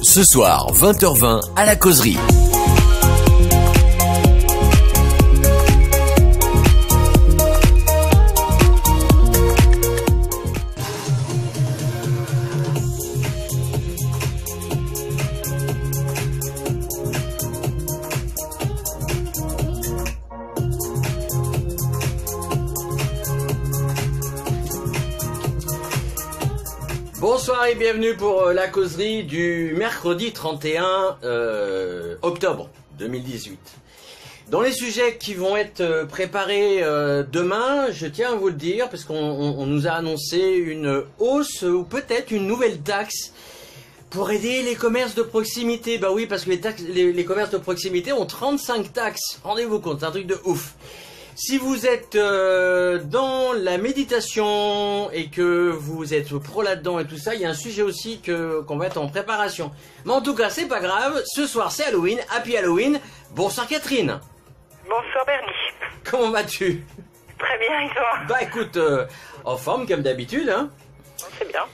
Ce soir, 20h20 à la causerie. Bonsoir et bienvenue pour la causerie du mercredi 31 octobre 2018. Dans les sujets qui vont être préparés demain, je tiens à vous le dire, parce qu'on nous a annoncé une hausse ou peut-être une nouvelle taxe pour aider les commerces de proximité. Bah oui, parce que les commerces de proximité ont 35 taxes. Rendez-vous compte, c'est un truc de ouf. Si vous êtes dans la méditation et que vous êtes pro là-dedans et tout ça, il y a un sujet aussi qu'on va être en préparation. Mais en tout cas, c'est pas grave. Ce soir, c'est Halloween. Happy Halloween. Bonsoir Catherine. Bonsoir Bernie. Comment vas-tu? Très bien, et toi? Bah écoute, en forme comme d'habitude, hein. C'est bien.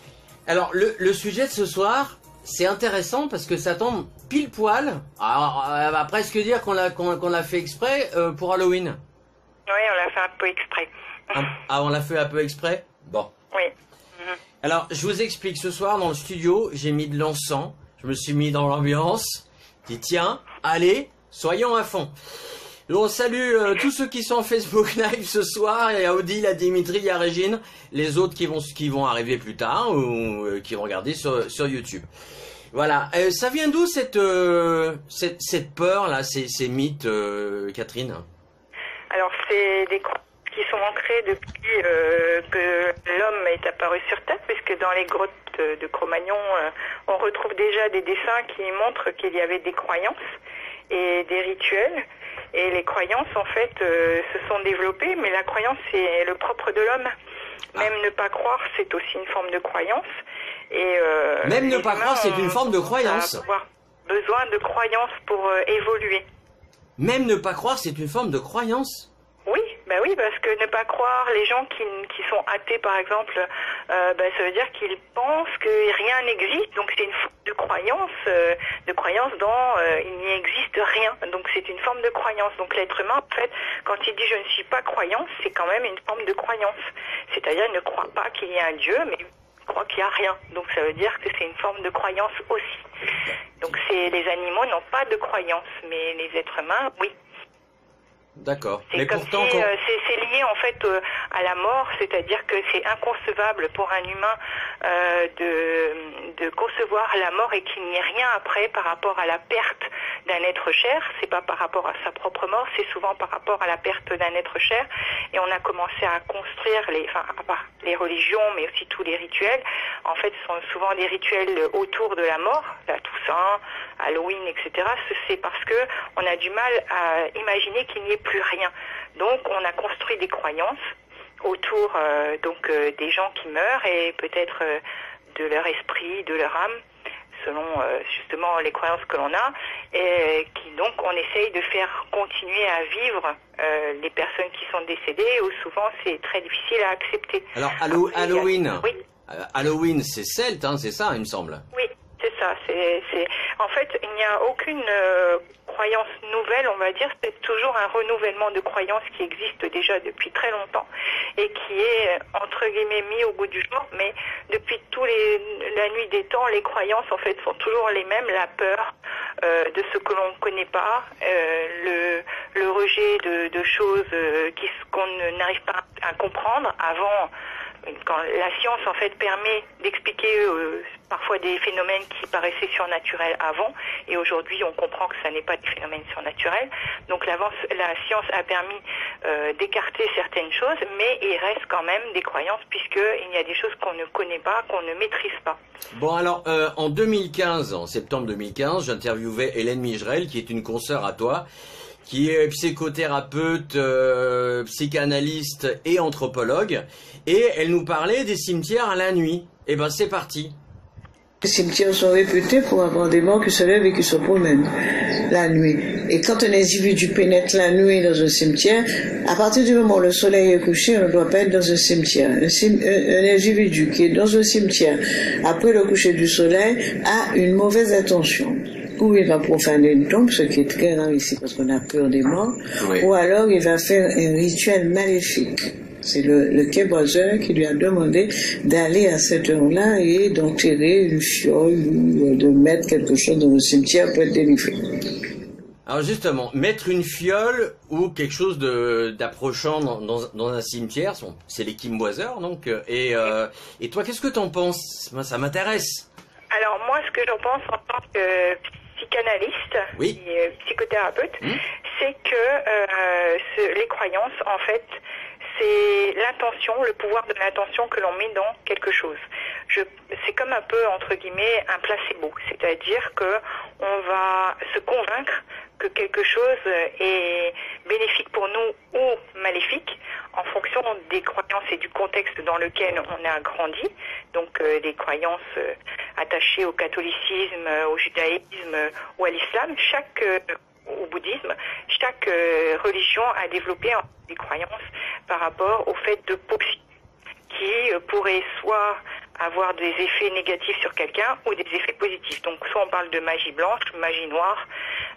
Alors, le sujet de ce soir, c'est intéressant parce que ça tombe pile poil. Alors, on va presque dire qu'on l'a fait exprès pour Halloween. Oui, on l'a fait un peu exprès. Ah, on l'a fait un peu exprès? Bon. Oui. Alors, je vous explique, ce soir, dans le studio, j'ai mis de l'encens. Je me suis mis dans l'ambiance. Je dis, tiens, allez, soyons à fond. On salue tous ceux qui sont en Facebook Live ce soir. Il y a Odile, il y a Dimitri, il y a Régine. Les autres qui vont arriver plus tard ou qui vont regarder sur YouTube. Voilà. Ça vient d'où cette peur, là, ces mythes, Catherine? Alors, c'est des croyances qui sont ancrées depuis que l'homme est apparu sur Terre, puisque dans les grottes de Cro-Magnon, on retrouve déjà des dessins qui montrent qu'il y avait des croyances et des rituels. Et les croyances, en fait, se sont développées, mais la croyance, c'est le propre de l'homme. Même ne pas croire, c'est aussi une forme de croyance. Et même ne pas croire, c'est une forme de croyance. Avoir besoin de croyances pour évoluer. Même ne pas croire, c'est une forme de croyance. Oui, bah oui, parce que ne pas croire, les gens qui sont athées par exemple, ça veut dire qu'ils pensent que rien n'existe, donc c'est une forme de croyance dans il n'y existe rien, donc c'est une forme de croyance. Donc l'être humain, en fait, quand il dit je ne suis pas croyant, c'est quand même une forme de croyance. C'est-à-dire il ne croit pas qu'il y ait un Dieu, mais il croit qu'il n'y a rien. Donc ça veut dire que c'est une forme de croyance aussi. Donc les animaux n'ont pas de croyance, mais les êtres humains, oui. D'accord. C'est comme pourtant, si c'est lié en fait à la mort, c'est-à-dire que c'est inconcevable pour un humain de concevoir la mort et qu'il n'y ait rien après par rapport à la perte d'un être cher. C'est pas par rapport à sa propre mort, c'est souvent par rapport à la perte d'un être cher. Et on a commencé à construire les religions, mais aussi tous les rituels. En fait, ce sont souvent des rituels autour de la mort, la Toussaint, Halloween, etc. C'est parce que on a du mal à imaginer qu'il n'y ait plus rien. Donc, on a construit des croyances autour des gens qui meurent et peut-être de leur esprit, de leur âme, selon justement les croyances que l'on a, et qui donc on essaye de faire continuer à vivre les personnes qui sont décédées, où souvent c'est très difficile à accepter. Alors Halloween, oui. Halloween c'est celte, hein, c'est ça il me semble. Oui, c'est ça. En fait, il n'y a aucune croyance nouvelle, on va dire. C'est toujours un renouvellement de croyances qui existe déjà depuis très longtemps et qui est, entre guillemets, mis au goût du jour. Mais depuis la nuit des temps, les croyances, en fait, sont toujours les mêmes. La peur de ce que l'on ne connaît pas, le rejet de choses qu'on n'arrive pas à comprendre avant. Quand la science en fait permet d'expliquer parfois des phénomènes qui paraissaient surnaturels avant, et aujourd'hui on comprend que ça n'est pas des phénomènes surnaturels. Donc la science a permis d'écarter certaines choses, mais il reste quand même des croyances puisqu'il y a des choses qu'on ne connaît pas, qu'on ne maîtrise pas. Bon alors en 2015, en septembre 2015, j'interviewais Hélène Migerel qui est une consoeur à toi, qui est psychothérapeute, psychanalyste et anthropologue, et elle nous parlait des cimetières à la nuit. Et ben c'est parti. Les cimetières sont réputés pour avoir des morts qui se lèvent et qui se promènent la nuit. Et quand un individu pénètre la nuit dans un cimetière, à partir du moment où le soleil est couché, on ne doit pas être dans un cimetière. Un individu qui est dans un cimetière après le coucher du soleil a une mauvaise intention. Ou il va profaner une tombe, ce qui est très rare ici parce qu'on a peur des morts, oui. Ou alors il va faire un rituel maléfique. C'est le québécois qui lui a demandé d'aller à cette heure-là et d'enterrer une fiole ou de mettre quelque chose dans le cimetière pour être délivré. Alors justement, mettre une fiole ou quelque chose d'approchant dans un cimetière, c'est les quimboiseurs donc. Et toi, qu'est-ce que t'en penses? Ça m'intéresse. Alors moi, ce que j'en pense en tant que psychanalyste oui. et psychothérapeute, c'est que les croyances, en fait, c'est l'intention, le pouvoir de l'intention que l'on met dans quelque chose. C'est comme un peu, entre guillemets, un placebo. C'est-à-dire que on va se convaincre que quelque chose est bénéfique pour nous ou maléfique en fonction des croyances et du contexte dans lequel on a grandi. Donc des croyances attachées au catholicisme, au judaïsme ou à l'islam. Au bouddhisme, chaque religion a développé des croyances par rapport au fait de possible qui pourraient soit avoir des effets négatifs sur quelqu'un ou des effets positifs. Donc soit on parle de magie blanche, magie noire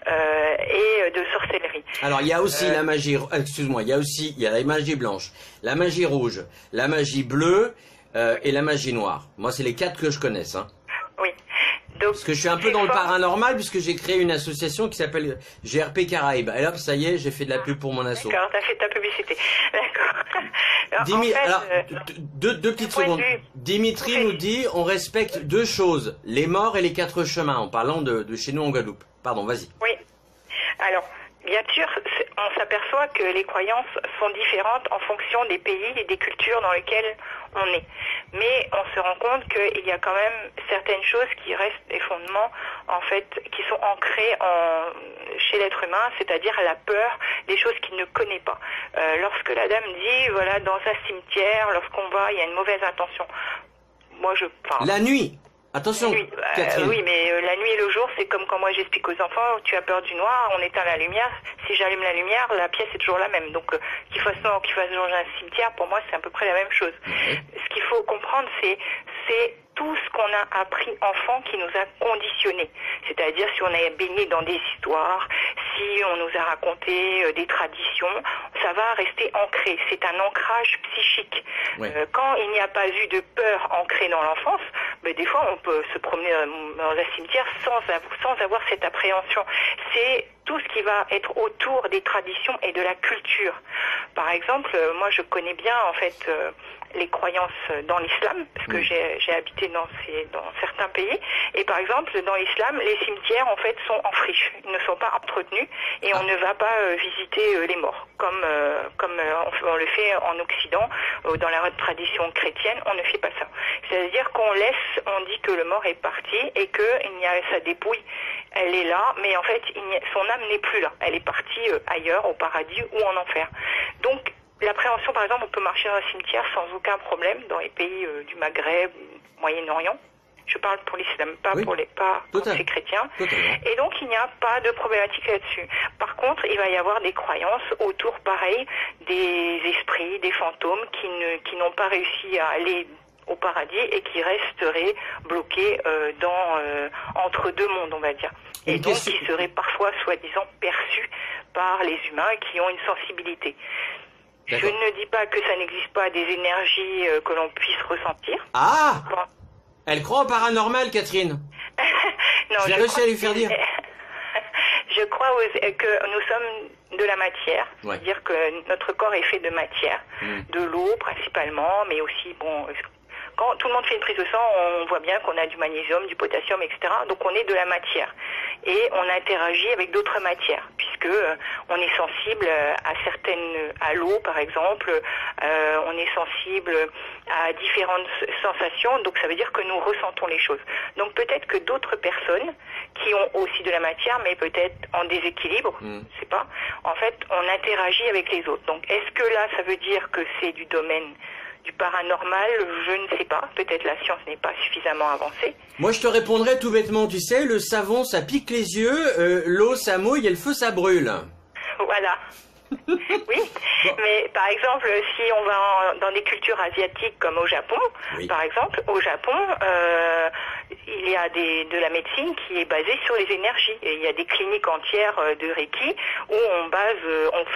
et de sorcellerie. Alors il y a aussi la magie, excuse-moi, il y a la magie blanche, la magie rouge, la magie bleue et la magie noire. Moi c'est les 4 que je connaisse. Hein. Oui. Donc, parce que je suis un peu dans le paranormal puisque j'ai créé une association qui s'appelle GRP Caraïbes. Et hop, ça y est, j'ai fait de la pub pour mon asso. D'accord, t'as fait ta publicité. D'accord. Alors, deux petites secondes. Dimitri nous dit, on respecte 2 choses, les morts et les 4 chemins, en parlant de chez nous en Guadeloupe. Pardon, vas-y. Oui. Alors, bien sûr, on s'aperçoit que les croyances sont différentes en fonction des pays et des cultures dans lesquelles on est. Mais on se rend compte qu'il y a quand même certaines choses qui restent des fondements, en fait, qui sont ancrés chez l'être humain, c'est-à-dire la peur des choses qu'il ne connaît pas. Lorsque la dame dit, voilà, dans un cimetière, lorsqu'on va, il y a une mauvaise intention. Moi, je parle. La nuit. Attention, Catherine. Oui, mais la nuit et le jour, c'est comme quand moi j'explique aux enfants, tu as peur du noir, on éteint la lumière. Si j'allume la lumière, la pièce est toujours la même. Donc, qu'il fasse noir ou qu'il fasse jour dans un cimetière, pour moi, c'est à peu près la même chose. Ce qu'il faut comprendre, c'est tout ce qu'on a appris enfant qui nous a conditionnés. C'est-à-dire si on a baigné dans des histoires, si on nous a raconté des traditions, ça va rester ancré. C'est un ancrage psychique. Quand il n'y a pas eu de peur ancrée dans l'enfance, des fois on peut se promener dans un cimetière sans avoir cette appréhension. C'est tout ce qui va être autour des traditions et de la culture. Par exemple, moi je connais bien en fait les croyances dans l'islam, parce que j'ai habité dans certains pays, et par exemple dans l'islam, les cimetières en fait sont en friche, ils ne sont pas entretenus, et on ne va pas visiter les morts, comme on le fait en Occident, dans la tradition chrétienne, on ne fait pas ça. C'est-à-dire on dit que le mort est parti, et que sa dépouille, elle est là, mais en fait son âme n'est plus là, elle est partie ailleurs, au paradis ou en enfer. Donc l'appréhension, par exemple, on peut marcher dans un cimetière sans aucun problème dans les pays du Maghreb, Moyen-Orient. Je parle pour l'islam, pas pour les chrétiens. Et donc, il n'y a pas de problématique là-dessus. Par contre, il va y avoir des croyances autour, pareil, des esprits, des fantômes qui n'ont pas réussi à aller au paradis et qui resteraient bloqués entre 2 mondes, on va dire. Et donc, qui seraient parfois, soi-disant, perçus par les humains qui ont une sensibilité. Je ne dis pas que ça n'existe pas des énergies que l'on puisse ressentir. Ah bon. Elle croit au paranormal, Catherine. Non, j'ai réussi à lui faire dire. Je crois que nous sommes de la matière, c'est-à-dire que notre corps est fait de matière, de l'eau principalement, mais aussi, quand tout le monde fait une prise de sang, on voit bien qu'on a du magnésium, du potassium, etc. Donc on est de la matière. Et on interagit avec d'autres matières, puisque on est sensible à l'eau par exemple, on est sensible à différentes sensations, donc ça veut dire que nous ressentons les choses. Donc peut-être que d'autres personnes qui ont aussi de la matière, mais peut-être en déséquilibre, je sais pas, en fait on interagit avec les autres. Donc est-ce que là ça veut dire que c'est du domaine du paranormal, je ne sais pas. Peut-être la science n'est pas suffisamment avancée. Moi, je te répondrais tout bêtement, tu sais, le savon, ça pique les yeux, l'eau, ça mouille et le feu, ça brûle. Voilà. Oui, mais par exemple, si on va dans des cultures asiatiques comme au Japon, oui. Par exemple, au Japon, il y a de la médecine qui est basée sur les énergies. Et il y a des cliniques entières de Reiki où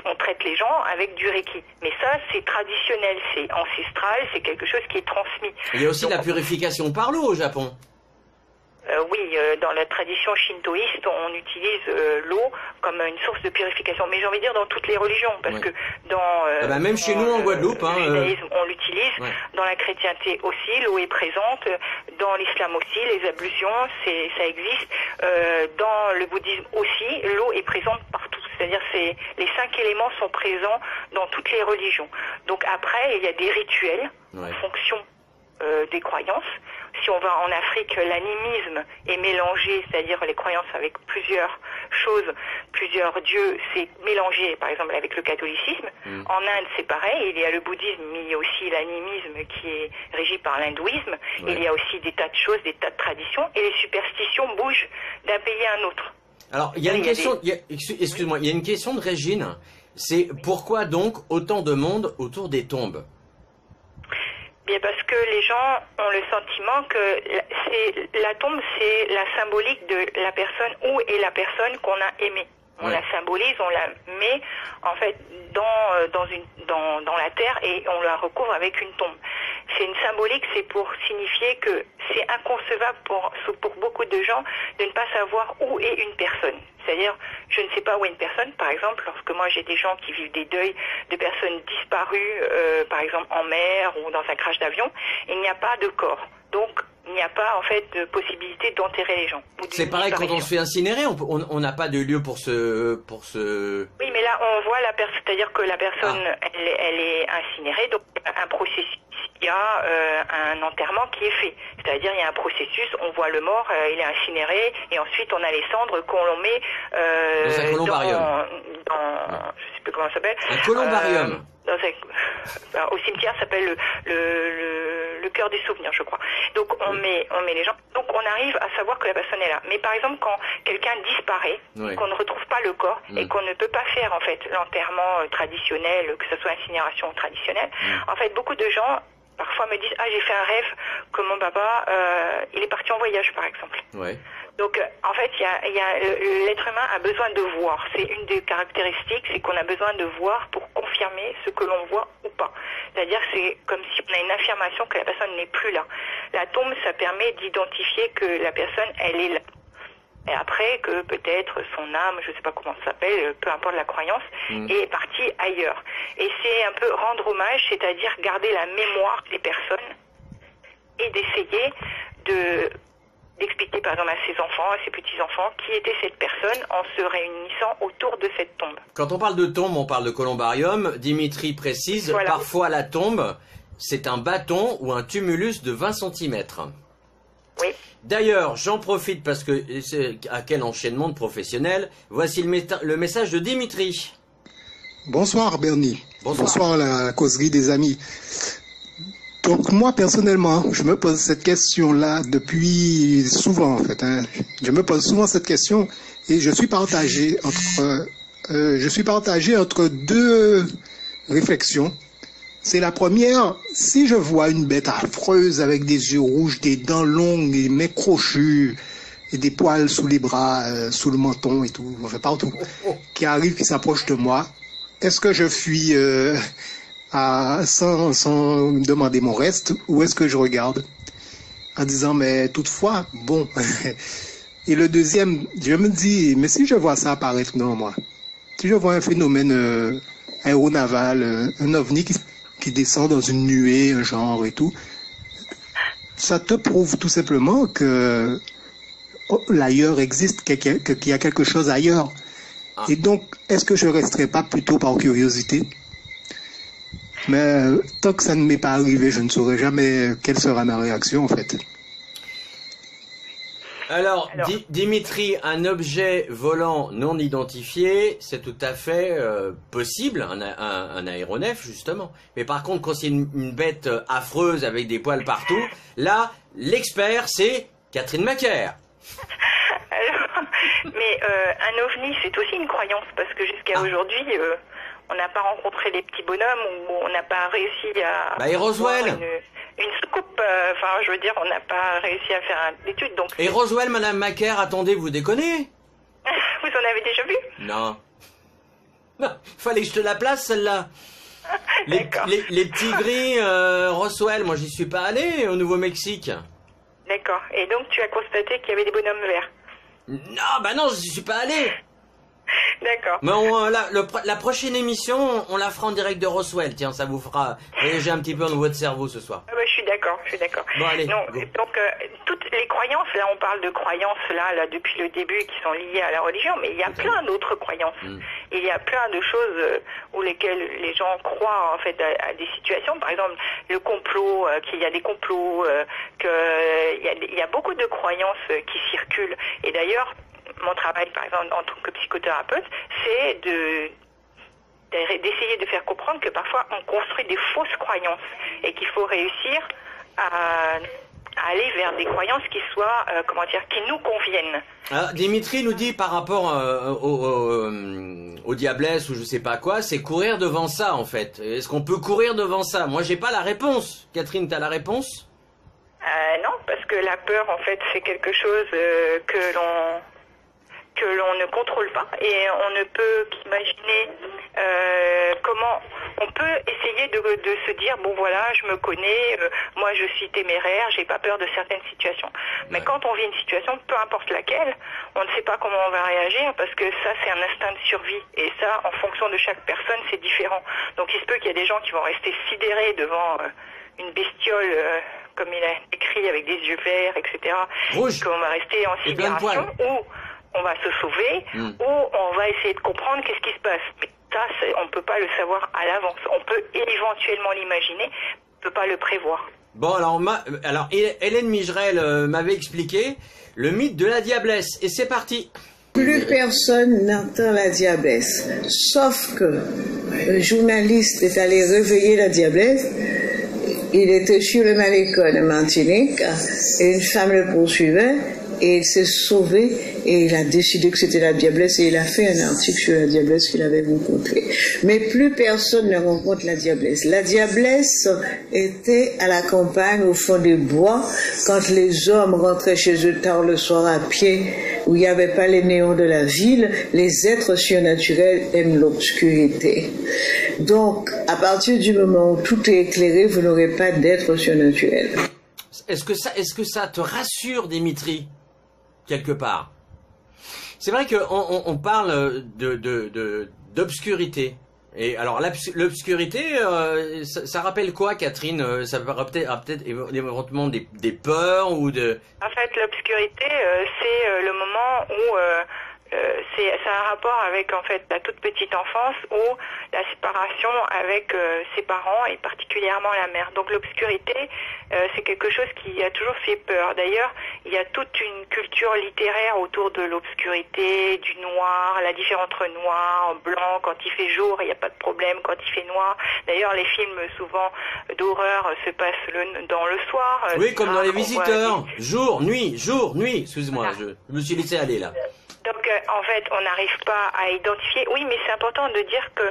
on traite les gens avec du Reiki. Mais ça, c'est traditionnel, c'est ancestral, c'est quelque chose qui est transmis. Il y a aussi la purification par l'eau au Japon. Oui, dans la tradition shintoïste, on utilise l'eau comme une source de purification. Mais j'ai envie de dire dans toutes les religions, parce que dans même chez nous en Guadeloupe, le judaïsme, on l'utilise. Ouais. Dans la chrétienté aussi, l'eau est présente. Dans l'islam aussi, les ablutions, ça existe. Dans le bouddhisme aussi, l'eau est présente partout. C'est-à-dire les 5 éléments sont présents dans toutes les religions. Donc après, il y a des rituels en fonction des croyances. Si on va en Afrique, l'animisme est mélangé, c'est-à-dire les croyances avec plusieurs choses, plusieurs dieux, c'est mélangé par exemple avec le catholicisme. En Inde, c'est pareil, il y a le bouddhisme, mais il y a aussi l'animisme qui est régi par l'hindouisme. Il y a aussi des tas de choses, des tas de traditions, et les superstitions bougent d'un pays à un autre. Alors, il y a une question, excuse-moi, il y a une question de Régine, c'est pourquoi donc autant de monde autour des tombes ? Bien parce que les gens ont le sentiment que la tombe, c'est la symbolique de la personne, où est la personne qu'on a aimée. On la symbolise, on la met en fait dans la terre et on la recouvre avec une tombe. C'est une symbolique, c'est pour signifier que c'est inconcevable pour beaucoup de gens de ne pas savoir où est une personne. C'est-à-dire, je ne sais pas où est une personne, par exemple, lorsque moi j'ai des gens qui vivent des deuils de personnes disparues, par exemple en mer ou dans un crash d'avion, il n'y a pas de corps. Donc, il n'y a pas en fait de possibilité d'enterrer les gens. C'est pareil quand on se fait incinérer, on n'a pas de lieu pour se... Oui, mais là on voit la personne, c'est-à-dire que la personne elle est incinérée, donc un processus, il y a un enterrement qui est fait. C'est-à-dire il y a un processus, on voit le mort, il est incinéré, et ensuite on a les cendres qu'on met dans un columbarium. Je sais plus comment ça s'appelle. Un columbarium. Au cimetière, ça s'appelle le cœur des souvenirs, je crois. Donc on met les gens. Donc on arrive à savoir que la personne est là. Mais par exemple, quand quelqu'un disparaît, qu'on ne retrouve pas le corps et qu'on ne peut pas faire en fait l'enterrement traditionnel, que ce soit incinération traditionnelle, en fait beaucoup de gens parfois me disent j'ai fait un rêve que mon papa il est parti en voyage par exemple. Donc, en fait, l'être humain a besoin de voir. C'est une des caractéristiques, c'est qu'on a besoin de voir pour confirmer ce que l'on voit ou pas. C'est-à-dire, c'est comme si on a une affirmation que la personne n'est plus là. La tombe, ça permet d'identifier que la personne, elle est là. Et après, que peut-être son âme, je ne sais pas comment ça s'appelle, peu importe la croyance, est partie ailleurs. Et c'est un peu rendre hommage, c'est-à-dire garder la mémoire des personnes et d'essayer d'expliquer par exemple à ses enfants, à ses petits-enfants, qui était cette personne en se réunissant autour de cette tombe. Quand on parle de tombe, on parle de columbarium. Dimitri précise, parfois la tombe, c'est un bâton ou un tumulus de 20 cm. Oui. D'ailleurs, j'en profite parce que, à quel enchaînement de professionnels, voici le message de Dimitri. Bonsoir Bernie. Bonsoir à la causerie des amis. Donc moi personnellement, je me pose cette question-là depuis souvent en fait. Je me pose souvent cette question et je suis partagé entre deux réflexions. C'est la première, si je vois une bête affreuse avec des yeux rouges, des dents longues, des mains crochues et des poils sous les bras, sous le menton et tout, enfin partout, qui arrive, qui s'approche de moi, est-ce que je fuis sans demander mon reste, ou est-ce que je regarde en disant mais toutefois bon. Et le deuxième, je me dis mais si je vois ça apparaître devant moi, si je vois un phénomène aéronaval, un ovni qui descend dans une nuée, un genre et tout, ça te prouve tout simplement que l'ailleurs existe, qu'il y a quelque chose ailleurs. Et donc est-ce que je resterai pas plutôt par curiosité? Mais tant que ça ne m'est pas arrivé, je ne saurais jamais quelle sera ma réaction en fait. Alors, Dimitri, un objet volant non identifié, c'est tout à fait possible, un aéronef justement. Mais par contre, quand c'est une bête affreuse avec des poils partout, là, l'expert, c'est Catherine Macaire. Mais un ovni, c'est aussi une croyance, parce que jusqu'à aujourd'hui, on n'a pas rencontré les petits bonhommes, ou on n'a pas réussi à... Bah, et Roswell une soucoupe, enfin, je veux dire, on n'a pas réussi à faire une étude, donc... Et Roswell, Madame Macaire, attendez, vous déconnez? Vous en avez déjà vu? Non. Fallait que je te la place, celle-là. Les petits gris, Roswell, moi j'y suis pas allé, au Nouveau-Mexique. D'accord. Et donc, tu as constaté qu'il y avait des bonhommes verts? Non, bah non, j'y suis pas allé. D'accord. Mais la prochaine émission, on la fera en direct de Roswell. Tiens, ça vous fera voyager un petit peu dans votre cerveau ce soir. Je suis d'accord, Bon, allez, non, donc, toutes les croyances, là, on parle de croyances, là, depuis le début, qui sont liées à la religion, mais il y a plein d'autres croyances. Il y a plein de choses où lesquelles les gens croient, en fait, à des situations. Par exemple, le complot, qu'il y a des complots, qu'il y a beaucoup de croyances qui circulent. Et d'ailleurs, mon travail, par exemple, en tant que psychothérapeute, c'est d'essayer de faire comprendre que parfois on construit des fausses croyances et qu'il faut réussir à aller vers des croyances qui soient, qui nous conviennent. Alors, Dimitri nous dit par rapport au diablesse ou je sais pas quoi, c'est courir devant ça en fait. Est-ce qu'on peut courir devant ça? Moi j'ai pas la réponse. Catherine, t'as la réponse? Non, parce que la peur en fait c'est quelque chose que l'on ne contrôle pas et on ne peut qu'imaginer comment on peut essayer de se dire bon voilà je me connais, moi je suis téméraire, j'ai pas peur de certaines situations. Mais quand on vit une situation, peu importe laquelle, on ne sait pas comment on va réagir parce que ça c'est un instinct de survie et ça en fonction de chaque personne c'est différent. Donc il se peut qu'il y ait des gens qui vont rester sidérés devant une bestiole comme il a écrit avec des yeux verts, etc. Rouge. Qu'on va rester en sidération ou on va se sauver, ou on va essayer de comprendre qu'est-ce qui se passe. Mais ça, on ne peut pas le savoir à l'avance. On peut éventuellement l'imaginer, on ne peut pas le prévoir. Bon, alors Hélène Migerel m'avait expliqué le mythe de la diablesse, et c'est parti. Plus personne n'entend la diablesse, sauf que un journaliste est allé réveiller la diablesse. Il était sur le malécon de Martinique, et une femme le poursuivait. Et il s'est sauvé et il a décidé que c'était la diablesse et il a fait un article sur la diablesse qu'il avait rencontrée. Mais plus personne ne rencontre la diablesse. La diablesse était à la campagne, au fond des bois, quand les hommes rentraient chez eux tard le soir à pied, où il n'y avait pas les néons de la ville. Les êtres surnaturels aiment l'obscurité. Donc, à partir du moment où tout est éclairé, vous n'aurez pas d'êtres surnaturels. Est-ce que ça te rassure, Dimitri? Quelque part. C'est vrai qu'on parle d'obscurité. Et alors l'obscurité, ça rappelle quoi, Catherine? Ça rappelle peut-être éventuellement des peurs ou de... En fait, l'obscurité, c'est le moment où ça a un rapport avec en fait la toute petite enfance ou la séparation avec ses parents et particulièrement la mère. Donc l'obscurité, c'est quelque chose qui a toujours fait peur. D'ailleurs, il y a toute une culture littéraire autour de l'obscurité, du noir, la différence entre noir, blanc. Quand il fait jour, il n'y a pas de problème. Quand il fait noir, d'ailleurs, les films souvent d'horreur se passent dans le soir. Oui, comme dans Les Visiteurs. Jour, nuit. Excusez-moi, je me suis laissé aller là. Donc, en fait, on n'arrive pas à identifier. Oui, mais c'est important de dire que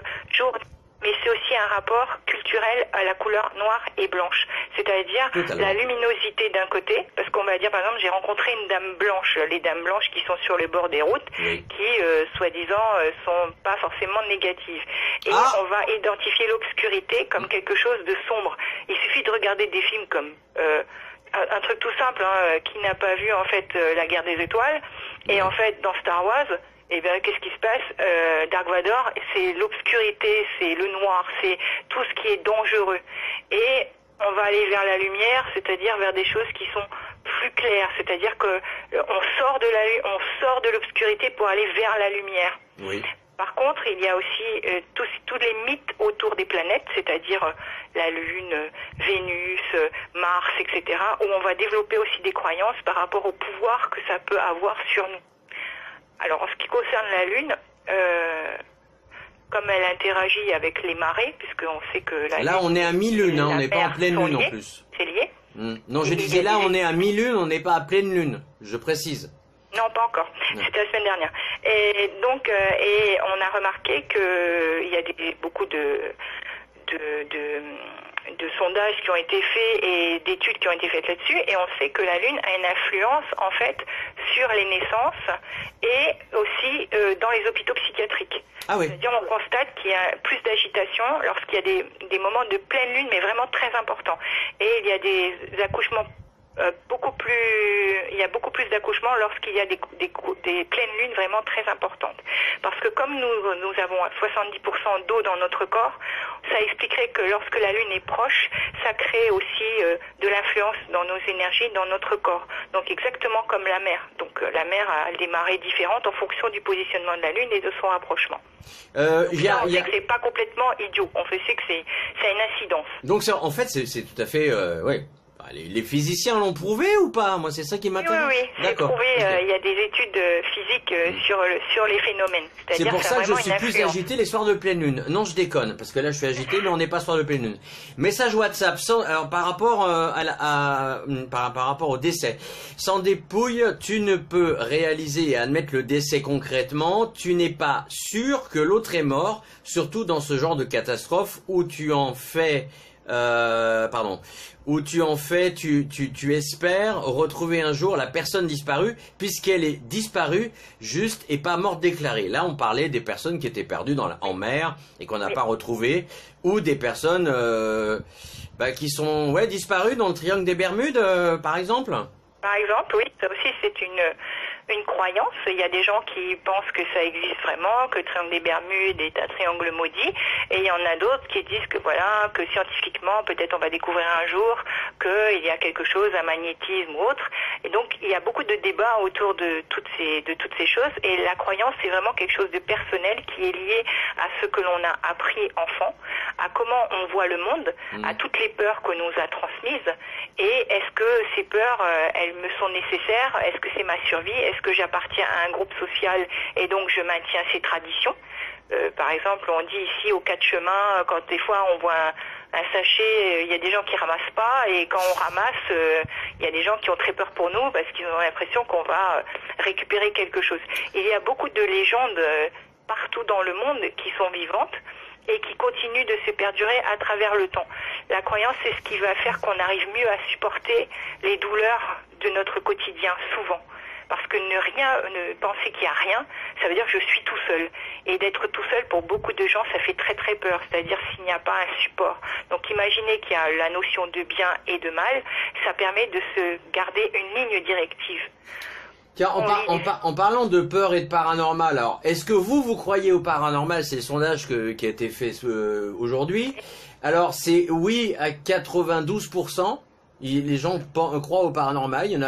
mais c'est aussi un rapport culturel à la couleur noire et blanche. C'est-à-dire la luminosité d'un côté, parce qu'on va dire, par exemple, j'ai rencontré une dame blanche, les dames blanches qui sont sur le bord des routes, qui, soi-disant, sont pas forcément négatives. Et on va identifier l'obscurité comme quelque chose de sombre. Il suffit de regarder des films comme... un truc tout simple, qui n'a pas vu en fait la Guerre des Étoiles, et en fait dans Star Wars, eh bien qu'est-ce qui se passe? Dark Vador, c'est l'obscurité, c'est le noir, c'est tout ce qui est dangereux, et on va aller vers la lumière, c'est-à-dire vers des choses qui sont plus claires, c'est-à-dire que on sort de l'obscurité pour aller vers la lumière. Oui. Par contre, il y a aussi tous les mythes autour des planètes, c'est-à-dire la Lune, Vénus, Mars, etc., où on va développer aussi des croyances par rapport au pouvoir que ça peut avoir sur nous. Alors, en ce qui concerne la Lune, comme elle interagit avec les marées, puisqu'on sait que la Là, Lune, on est à mi-lune, hein, on n'est pas en mer pleine sont lune en liées, plus. C'est lié. Non, je disais là, on est à mi-lune, on n'est pas à pleine lune, je précise. Non, pas encore. C'était la semaine dernière. Et donc, et on a remarqué qu'il y a beaucoup de sondages qui ont été faits et d'études qui ont été faites là-dessus, et on sait que la Lune a une influence en fait sur les naissances et aussi dans les hôpitaux psychiatriques. Ah oui. C'est-à-dire on constate qu'il y a plus d'agitation lorsqu'il y a des moments de pleine lune, mais vraiment très importants. Et il y a des accouchements il y a beaucoup plus d'accouchements lorsqu'il y a des pleines lunes vraiment très importantes. Parce que comme nous avons 70% d'eau dans notre corps, ça expliquerait que lorsque la lune est proche, ça crée aussi de l'influence dans nos énergies, dans notre corps. Donc exactement comme la mer. Donc la mer a des marées différentes en fonction du positionnement de la lune et de son rapprochement. On sait que c'est pas complètement idiot. On sait que c'est une incidence. Donc en fait c'est tout à fait ouais. Les physiciens l'ont prouvé ou pas? Moi, c'est ça qui m'intéresse. Oui, c'est prouvé. Il y a des études physiques sur les phénomènes. C'est pour ça que je suis plus agité les soirs de pleine lune. Non, je déconne, parce que là, je suis agité, mais on n'est pas soir de pleine lune. Message WhatsApp. Alors, par rapport par rapport au décès, sans dépouille, tu ne peux réaliser et admettre le décès concrètement. Tu n'es pas sûr que l'autre est mort, surtout dans ce genre de catastrophe où tu en fais. Tu espères retrouver un jour la personne disparue, puisqu'elle est disparue juste et pas morte déclarée. Là, on parlait des personnes qui étaient perdues en mer et qu'on n'a pas retrouvées, ou des personnes qui sont disparues dans le triangle des Bermudes, par exemple. Par exemple, oui, ça aussi c'est une croyance. Il y a des gens qui pensent que ça existe vraiment, que le triangle des Bermudes est un triangle maudit, et il y en a d'autres qui disent que voilà, que scientifiquement peut-être on va découvrir un jour qu'il y a quelque chose, un magnétisme ou autre. Et donc il y a beaucoup de débats autour de toutes ces choses, et la croyance c'est vraiment quelque chose de personnel qui est lié à ce que l'on a appris enfant, à comment on voit le monde, à toutes les peurs qu'on nous a transmises, et est-ce que ces peurs elles me sont nécessaires, est-ce que c'est ma survie, est-ce que j'appartiens à un groupe social et donc je maintiens ces traditions. Par exemple, on dit ici aux 4 chemins, quand des fois on voit un sachet, il y a des gens qui ramassent pas, et quand on ramasse, il y a des gens qui ont très peur pour nous parce qu'ils ont l'impression qu'on va récupérer quelque chose. Il y a beaucoup de légendes partout dans le monde qui sont vivantes et qui continuent de se perdurer à travers le temps. La croyance, c'est ce qui va faire qu'on arrive mieux à supporter les douleurs de notre quotidien, souvent. Parce que ne penser qu'il n'y a rien, ça veut dire que je suis tout seul. Et d'être tout seul, pour beaucoup de gens, ça fait très très peur. C'est-à-dire s'il n'y a pas un support. Donc imaginez qu'il y a la notion de bien et de mal, ça permet de se garder une ligne directive. Tiens, en parlant de peur et de paranormal, alors, est-ce que vous croyez au paranormal? C'est le sondage qui a été fait aujourd'hui. Alors, c'est oui à 92%. Les gens croient au paranormal, il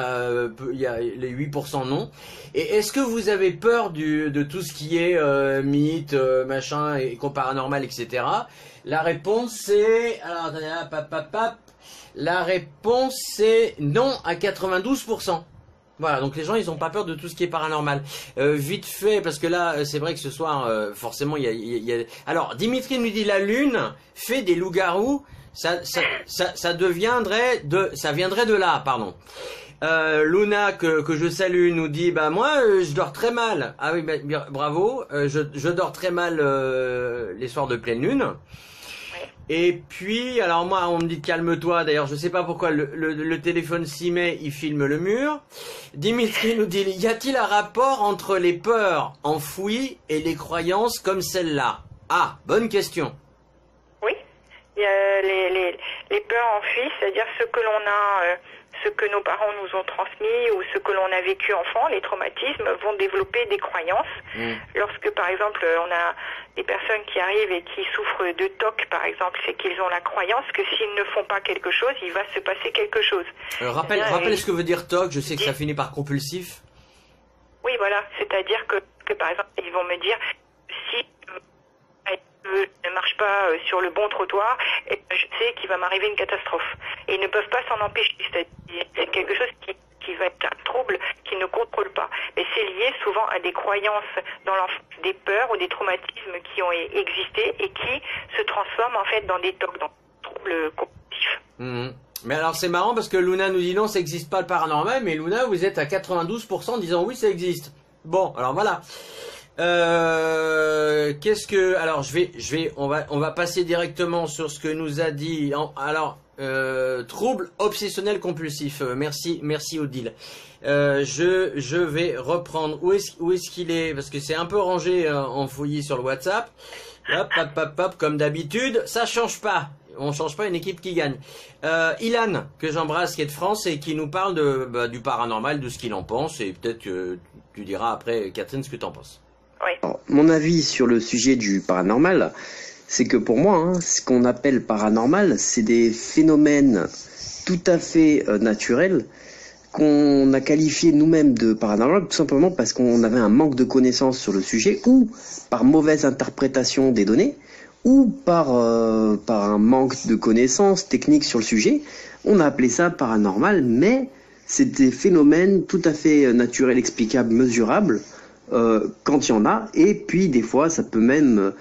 y a les 8% non. Et est-ce que vous avez peur de tout ce qui est mythe, machin, et paranormal, etc. La réponse c'est... Alors, attendez, la réponse c'est non à 92%. Voilà, donc les gens ils ont pas peur de tout ce qui est paranormal. Vite fait, parce que là c'est vrai que ce soir forcément il y a... Alors Dimitri nous dit la lune fait des loups-garous. Ça viendrait de là, pardon. Luna que je salue nous dit moi je dors très mal. Ah oui, bravo. Je dors très mal les soirs de pleine lune. Et puis alors moi on me dit calme-toi. D'ailleurs je sais pas pourquoi le téléphone s'y met, il filme le mur. Dimitri nous dit y a-t-il un rapport entre les peurs enfouies et les croyances comme celle-là? Ah, bonne question. Il y a les peurs enfuies, c'est-à-dire ce que l'on a, ce que nos parents nous ont transmis ou ce que l'on a vécu enfant, les traumatismes vont développer des croyances. Lorsque, par exemple, on a des personnes qui arrivent et qui souffrent de TOC, par exemple, c'est qu'ils ont la croyance que s'ils ne font pas quelque chose, il va se passer quelque chose. Rappelle ce que veut dire TOC, je sais que ça finit par compulsif. Oui, voilà, c'est-à-dire que par exemple, ils vont me dire... Si ne marche pas sur le bon trottoir, et je sais qu'il va m'arriver une catastrophe. Et ils ne peuvent pas s'en empêcher. C'est quelque chose qui va être un trouble qu'ils ne contrôlent pas. Mais c'est lié souvent à des croyances dans l'enfance, des peurs ou des traumatismes qui ont existé et qui se transforment en fait dans des TOC, dans des troubles compulsifs. Mais alors c'est marrant parce que Luna nous dit non, ça n'existe pas le paranormal, mais Luna, vous êtes à 92% disant oui, ça existe. Bon, alors voilà. Qu'est-ce que... Alors on va passer directement sur ce que nous a dit... trouble obsessionnel compulsif. Merci Odile. Je vais reprendre. Où est-ce qu'il est? Parce que c'est un peu rangé en fouillis sur le WhatsApp. Hop, comme d'habitude. Ça change pas. On change pas une équipe qui gagne. Ilan, que j'embrasse, qui est de France et qui nous parle du paranormal, de ce qu'il en pense. Et peut-être que tu diras après, Catherine, ce que tu en penses. Oui. Alors, mon avis sur le sujet du paranormal, c'est que pour moi, ce qu'on appelle paranormal, c'est des phénomènes tout à fait naturels qu'on a qualifiés nous-mêmes de paranormal, tout simplement parce qu'on avait un manque de connaissances sur le sujet, ou par mauvaise interprétation des données, ou par un manque de connaissances techniques sur le sujet. On a appelé ça paranormal, mais c'est des phénomènes tout à fait naturels, explicables, mesurables, quand il y en a, et puis des fois ça peut même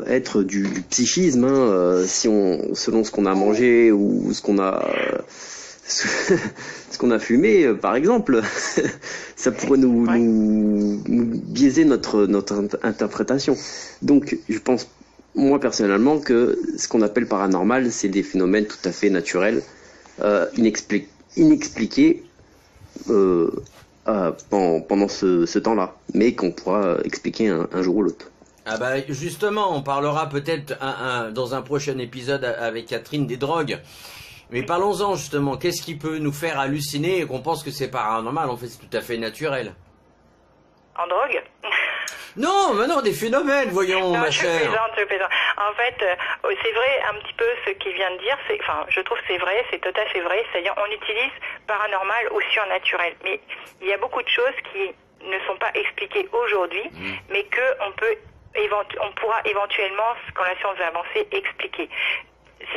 être du psychisme, selon ce qu'on a mangé ou ce qu'on a fumé, par exemple. Ça pourrait nous biaiser notre interprétation. Donc je pense, moi personnellement, que ce qu'on appelle paranormal, c'est des phénomènes tout à fait naturels, inexpliqués pendant ce temps-là, mais qu'on pourra expliquer un jour ou l'autre. Ah bah justement, on parlera peut-être dans un prochain épisode avec Catherine des drogues. Mais parlons-en justement, qu'est-ce qui peut nous faire halluciner et qu'on pense que c'est paranormal? En fait, c'est tout à fait naturel. En drogue? Non, mais non, des phénomènes, voyons, ma chère. Je plaisante. En fait, c'est vrai un petit peu ce qu'il vient de dire. Je trouve que c'est vrai, c'est tout à fait vrai. C'est-à-dire, on utilise paranormal ou surnaturel. Mais il y a beaucoup de choses qui ne sont pas expliquées aujourd'hui, mais on pourra éventuellement, quand la science va avancer, expliquer.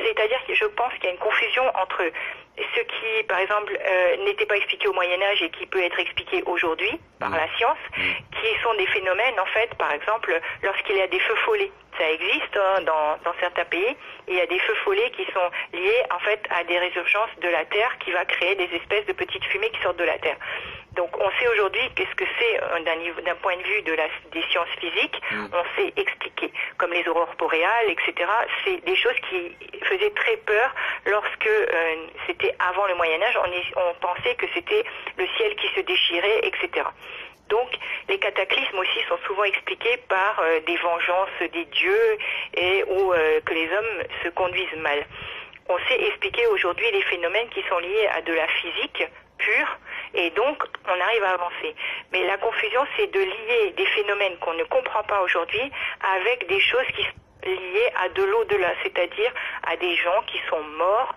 C'est-à-dire que je pense qu'il y a une confusion entre ce qui, par exemple, n'était pas expliqué au Moyen-Âge et qui peut être expliqué aujourd'hui par la science, qui sont des phénomènes, en fait, par exemple, lorsqu'il y a des feux follets. Ça existe dans certains pays, et il y a des feux follets qui sont liés, en fait, à des résurgences de la Terre qui va créer des espèces de petites fumées qui sortent de la Terre. Donc on sait aujourd'hui qu'est-ce que c'est d'un point de vue des sciences physiques, on sait expliquer, comme les aurores boréales, etc. C'est des choses qui faisaient très peur lorsque c'était avant le Moyen-Âge, on pensait que c'était le ciel qui se déchirait, etc. Donc les cataclysmes aussi sont souvent expliqués par des vengeances des dieux ou que les hommes se conduisent mal. On sait expliquer aujourd'hui les phénomènes qui sont liés à de la physique pure, et donc on arrive à avancer. Mais la confusion, c'est de lier des phénomènes qu'on ne comprend pas aujourd'hui avec des choses qui sont liées à de l'au-delà, c'est-à-dire à des gens qui sont morts,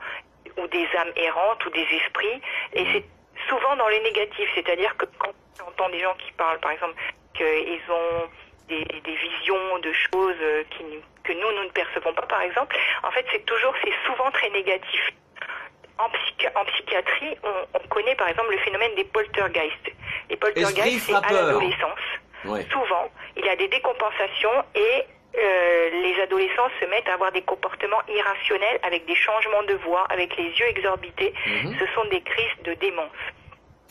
ou des âmes errantes, ou des esprits, et c'est souvent dans les négatifs, c'est-à-dire que quand on entend des gens qui parlent, par exemple, qu'ils ont des visions de choses que nous ne percevons pas, par exemple, en fait c'est souvent très négatif. En psychiatrie, on connaît par exemple le phénomène des poltergeists. Les poltergeists, c'est à l'adolescence. Ouais. Souvent, il y a des décompensations et les adolescents se mettent à avoir des comportements irrationnels avec des changements de voix, avec les yeux exorbités. Ce sont des crises de démence.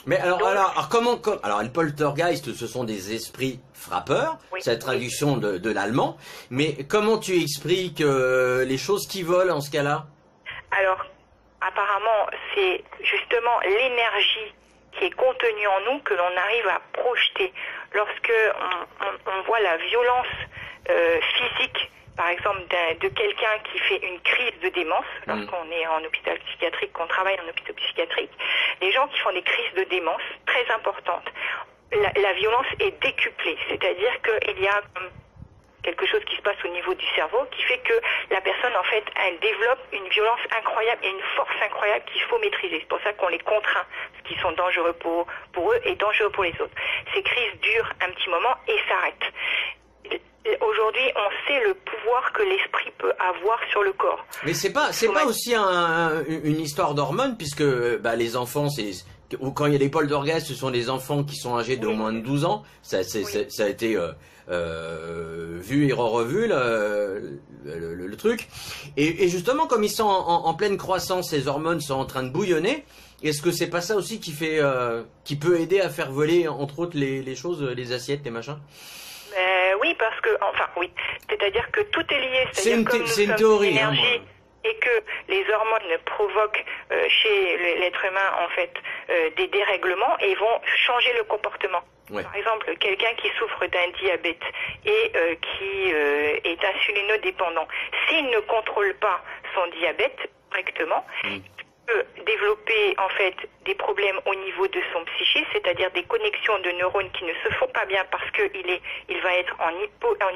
Mais alors comment alors les poltergeists, ce sont des esprits frappeurs, c'est la traduction de l'allemand, mais comment tu expliques les choses qui volent en ce cas-là? Alors apparemment, c'est justement l'énergie qui est contenue en nous que l'on arrive à projeter. Lorsque on voit la violence physique, par exemple, de quelqu'un qui fait une crise de démence, lorsqu'on est en hôpital psychiatrique, qu'on travaille en hôpital psychiatrique, les gens qui font des crises de démence très importantes, la violence est décuplée, c'est-à-dire qu'il y a quelque chose qui se passe au niveau du cerveau qui fait que la personne, en fait, elle développe une violence incroyable et une force incroyable qu'il faut maîtriser. C'est pour ça qu'on les contraint, parce qu'ils sont dangereux pour eux et dangereux pour les autres. Ces crises durent un petit moment et s'arrêtent. aujourd'hui, on sait le pouvoir que l'esprit peut avoir sur le corps. Mais c'est pas aussi une histoire d'hormones, puisque les enfants, quand il y a les pôles d'orgasme, ce sont des enfants qui sont âgés de moins de 12 ans. Ça a été vu et revu le truc. Et justement, comme ils sont en pleine croissance, ces hormones sont en train de bouillonner. Est-ce que c'est pas ça aussi qui peut aider à faire voler, entre autres, les choses, les assiettes, les machins? Oui, parce que, oui. C'est-à-dire que tout est lié. C'est une théorie. L'énergie et que les hormones provoquent chez l'être humain, en fait, des dérèglements et vont changer le comportement. Ouais. Par exemple, quelqu'un qui souffre d'un diabète et qui est insulinodépendant, s'il ne contrôle pas son diabète correctement, développer en fait des problèmes au niveau de son psyché, c'est-à-dire des connexions de neurones qui ne se font pas bien parce que il va être en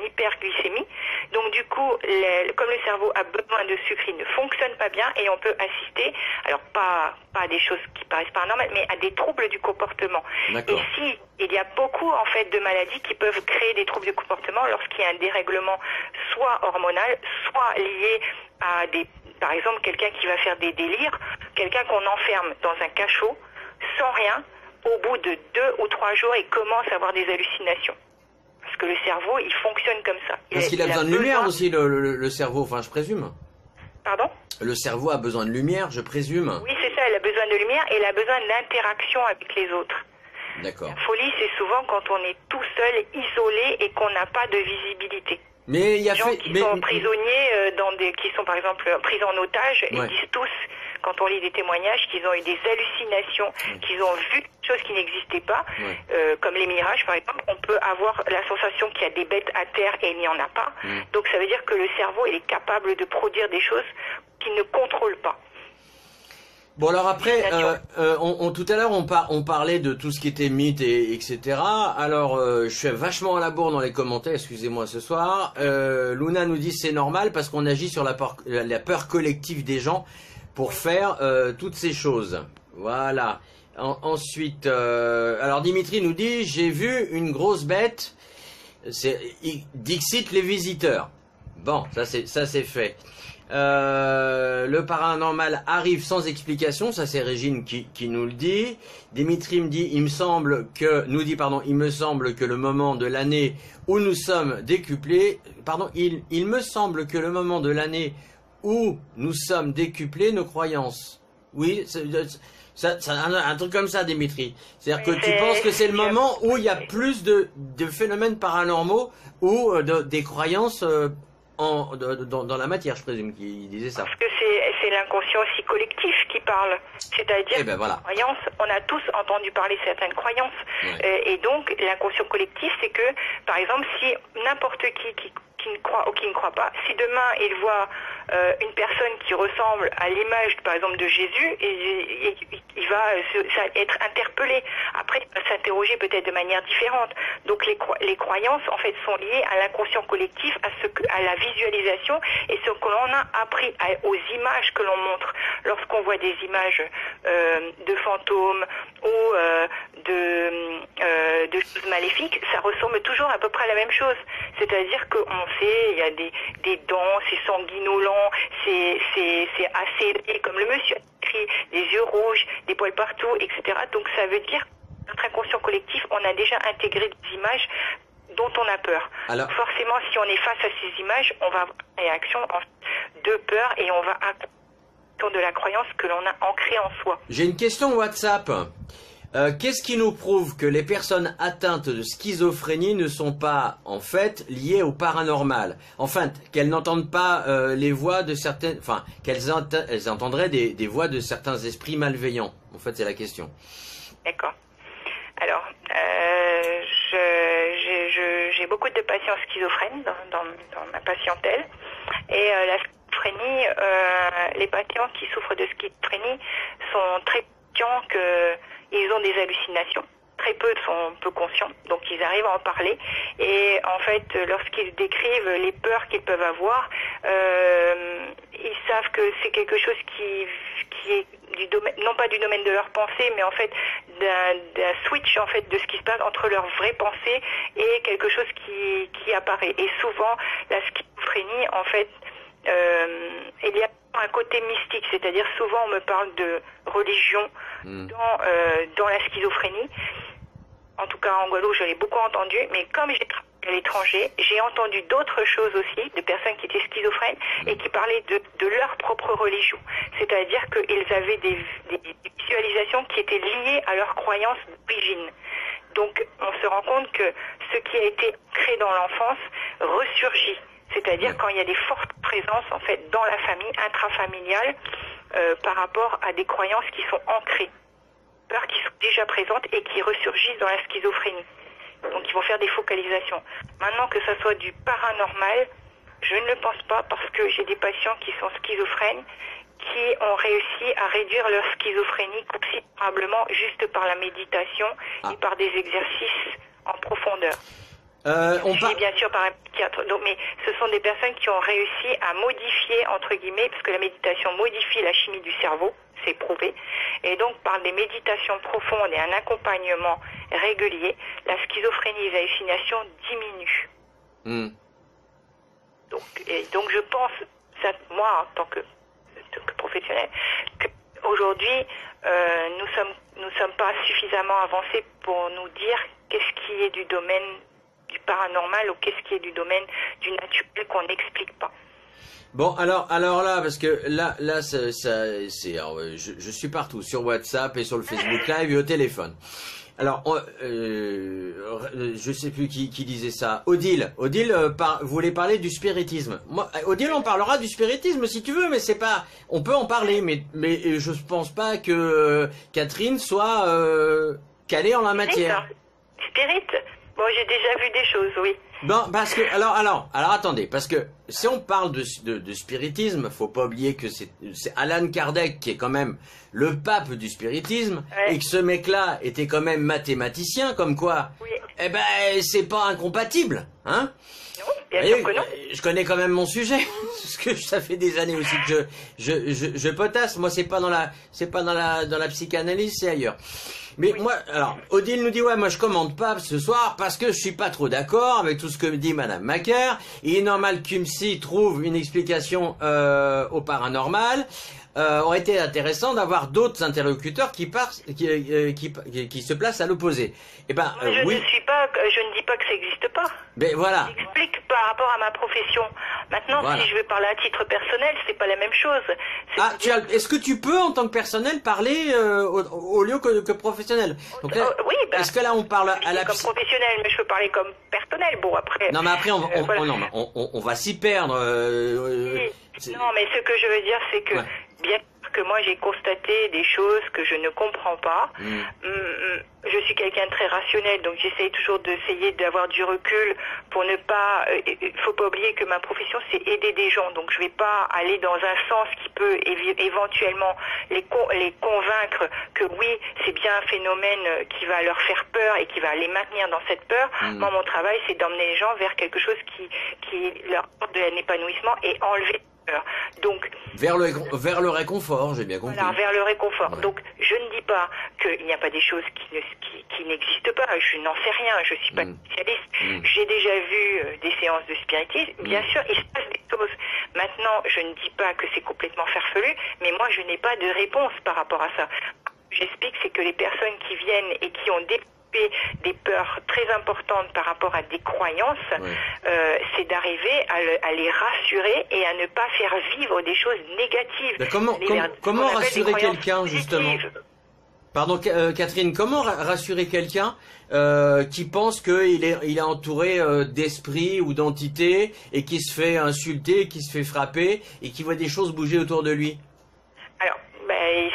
hyperglycémie. Donc du coup, comme le cerveau a besoin de sucre, il ne fonctionne pas bien et on peut assister, alors pas à des choses qui paraissent paranormales, mais à des troubles du comportement. Et si il y a beaucoup en fait de maladies qui peuvent créer des troubles du comportement lorsqu'il y a un dérèglement soit hormonal, soit lié à par exemple, quelqu'un qui va faire des délires, quelqu'un qu'on enferme dans un cachot, sans rien, au bout de 2 ou 3 jours, il commence à avoir des hallucinations. Parce que le cerveau, il fonctionne comme ça. Parce qu'il a besoin de lumière aussi, le cerveau, enfin, je présume. Pardon ? Le cerveau a besoin de lumière, je présume. Oui, c'est ça, il a besoin de lumière et il a besoin d'interaction avec les autres. D'accord. La folie, c'est souvent quand on est tout seul, isolé et qu'on n'a pas de visibilité. Mais il y a des gens qui sont prisonniers qui sont par exemple pris en otage, ils disent tous, quand on lit des témoignages, qu'ils ont eu des hallucinations, qu'ils ont vu des choses qui n'existaient pas, comme les mirages par exemple. On peut avoir la sensation qu'il y a des bêtes à terre et il n'y en a pas. Donc ça veut dire que le cerveau il est capable de produire des choses qu'il ne contrôle pas. Bon alors après, tout à l'heure on parlait de tout ce qui était mythe etc. Alors je suis vachement à la bourre dans les commentaires, excusez-moi ce soir. Luna nous dit c'est normal parce qu'on agit sur la peur collective des gens pour faire toutes ces choses. Voilà. Ensuite, alors Dimitri nous dit j'ai vu une grosse bête. C'est Dixit les visiteurs. Bon, ça c'est fait. Le paranormal arrive sans explication, ça c'est Régine qui nous le dit. Dimitri me dit, il me semble que le moment de l'année où nous sommes décuplés, il me semble que le moment de l'année où nous sommes décuplés nos croyances. Oui, c'est un truc comme ça, Dimitri. C'est-à-dire que tu penses que c'est le moment où il y a plus de phénomènes paranormaux ou des croyances dans la matière, je présume, qu'il disait ça. Parce que c'est l'inconscient aussi collectif qui parle. C'est-à-dire voilà. Croyances, on a tous entendu parler de certaines croyances. Et donc, l'inconscient collectif, c'est que, par exemple, si n'importe qui ne croit ou qui ne croit pas, si demain il voit une personne qui ressemble à l'image, par exemple, de Jésus, et il va être interpellé. Après, il va s'interroger peut-être de manière différente. Donc, les croyances, en fait, sont liées à l'inconscient collectif, à la visualisation et ce que l'on a appris aux images que l'on montre. Lorsqu'on voit des images de fantômes ou de choses maléfiques, ça ressemble toujours à peu près à la même chose. C'est-à-dire qu'on sait, il y a des dents, c'est sanguinolent, c'est acéré, comme le monsieur a écrit, des yeux rouges, des poils partout, etc. Donc ça veut dire que notre inconscient collectif, on a déjà intégré des images dont on a peur. Alors, forcément, si on est face à ces images, on va avoir une réaction de peur et on va de la croyance que l'on a ancrée en soi. J'ai une question WhatsApp. Qu'est-ce qui nous prouve que les personnes atteintes de schizophrénie ne sont pas, en fait, liées au paranormal? Enfin, qu'elles n'entendent pas les voix de certaines... Enfin, elles entendraient des voix de certains esprits malveillants. En fait, c'est la question. D'accord. Alors, j'ai beaucoup de patients schizophrènes dans ma patientèle. Et la schizophrénie, les patients qui souffrent de schizophrénie sont très conscients qu'ils ont des hallucinations. Très peu sont peu conscients, donc ils arrivent à en parler. Et en fait, lorsqu'ils décrivent les peurs qu'ils peuvent avoir, ils savent que c'est quelque chose qui est non pas du domaine de leur pensée, mais en fait d'un switch en fait de ce qui se passe entre leur vraie pensée et quelque chose qui apparaît. Et souvent, la schizophrénie, en fait, il y a un côté mystique, c'est-à-dire souvent on me parle de religion dans la schizophrénie. En tout cas, en Guadeloupe, je l'ai beaucoup entendu, mais comme j'ai travaillé à l'étranger, j'ai entendu d'autres choses aussi, de personnes qui étaient schizophrènes et qui parlaient de leur propre religion. C'est-à-dire qu'ils avaient des visualisations qui étaient liées à leurs croyances d'origine. Donc, on se rend compte que ce qui a été créé dans l'enfance ressurgit. C'est-à-dire quand il y a des fortes présences, en fait, dans la famille, intrafamiliale, par rapport à des croyances qui sont ancrées. Peurs qui sont déjà présentes et qui ressurgissent dans la schizophrénie. Donc ils vont faire des focalisations. Maintenant que ça soit du paranormal, je ne le pense pas parce que j'ai des patients qui sont schizophrènes qui ont réussi à réduire leur schizophrénie considérablement juste par la méditation et par des exercices en profondeur. Bien sûr par un psychiatre. Donc, mais ce sont des personnes qui ont réussi à modifier, entre guillemets, parce que la méditation modifie la chimie du cerveau, c'est prouvé, et donc par des méditations profondes et un accompagnement régulier, la schizophrénie et les hallucinations diminuent. Donc je pense, moi en tant que professionnel, qu'aujourd'hui nous sommes pas suffisamment avancés pour nous dire qu'est-ce qui est du domaine du paranormal ou qu'est-ce qui est du domaine du naturel qu'on n'explique pas. Bon, alors là, parce que là, je suis partout, sur WhatsApp et sur le Facebook Live et au téléphone. Alors, je sais plus qui disait ça. Odile voulait parler du spiritisme. Moi, Odile, on parlera du spiritisme si tu veux, mais c'est pas, on peut en parler, mais je pense pas que Catherine soit calée en la matière. Spirit. Bon, j'ai déjà vu des choses, oui. Non, parce que alors attendez, parce que si on parle de spiritisme, faut pas oublier que c'est Alan Kardec qui est quand même le pape du spiritisme, et que ce mec-là était quand même mathématicien, comme quoi, eh ben c'est pas incompatible, hein. Non, bien sûr que non. Je connais quand même mon sujet, parce que ça fait des années aussi que je potasse. Moi, c'est pas dans la psychanalyse, c'est ailleurs. Mais moi, alors, Odile nous dit, ouais, moi je commande pas ce soir parce que je suis pas trop d'accord avec tout ce que dit Madame Macaire. Il est normal qu'une psy trouve une explication au paranormal. Aurait été intéressant d'avoir d'autres interlocuteurs qui se placent à l'opposé. Eh ben, je ne dis pas que ça n'existe pas. Ben voilà. J'explique par rapport à ma profession. Maintenant, si je veux parler à titre personnel, c'est pas la même chose. Est-ce que tu peux en tant que personnel parler au lieu que professionnel? Donc là, oui, est-ce que là on parle à la comme professionnel, mais je peux parler comme personnel. Bon après. Non, mais après on va s'y perdre. Non, mais ce que je veux dire, c'est que bien que moi j'ai constaté des choses que je ne comprends pas. Je suis quelqu'un de très rationnel, donc j'essaye toujours d'essayer d'avoir du recul pour ne pas... Il faut pas oublier que ma profession, c'est aider des gens, donc je vais pas aller dans un sens qui peut éventuellement les convaincre que oui, c'est bien un phénomène qui va leur faire peur et qui va les maintenir dans cette peur. Moi, mon travail, c'est d'emmener les gens vers quelque chose qui leur apporte de l'épanouissement et enlever peur. Donc vers le réconfort, j'ai bien compris. Voilà, vers le réconfort. Ouais. Donc je ne dis pas qu'il n'y a pas des choses qui n'existent pas. Je n'en sais rien. Je suis pas spécialiste. J'ai déjà vu des séances de spiritisme. Bien sûr, il se passe des choses. Maintenant, je ne dis pas que c'est complètement farfelu, mais moi, je n'ai pas de réponse par rapport à ça. J'explique, c'est que les personnes qui viennent et qui ont des peurs très importantes par rapport à des croyances, c'est d'arriver à les rassurer et à ne pas faire vivre des choses négatives. Mais comment rassurer quelqu'un, justement? Pardon, Catherine, comment rassurer quelqu'un qui pense qu'il est entouré d'esprits ou d'entités et qui se fait insulter, qui se fait frapper et qui voit des choses bouger autour de lui? Alors,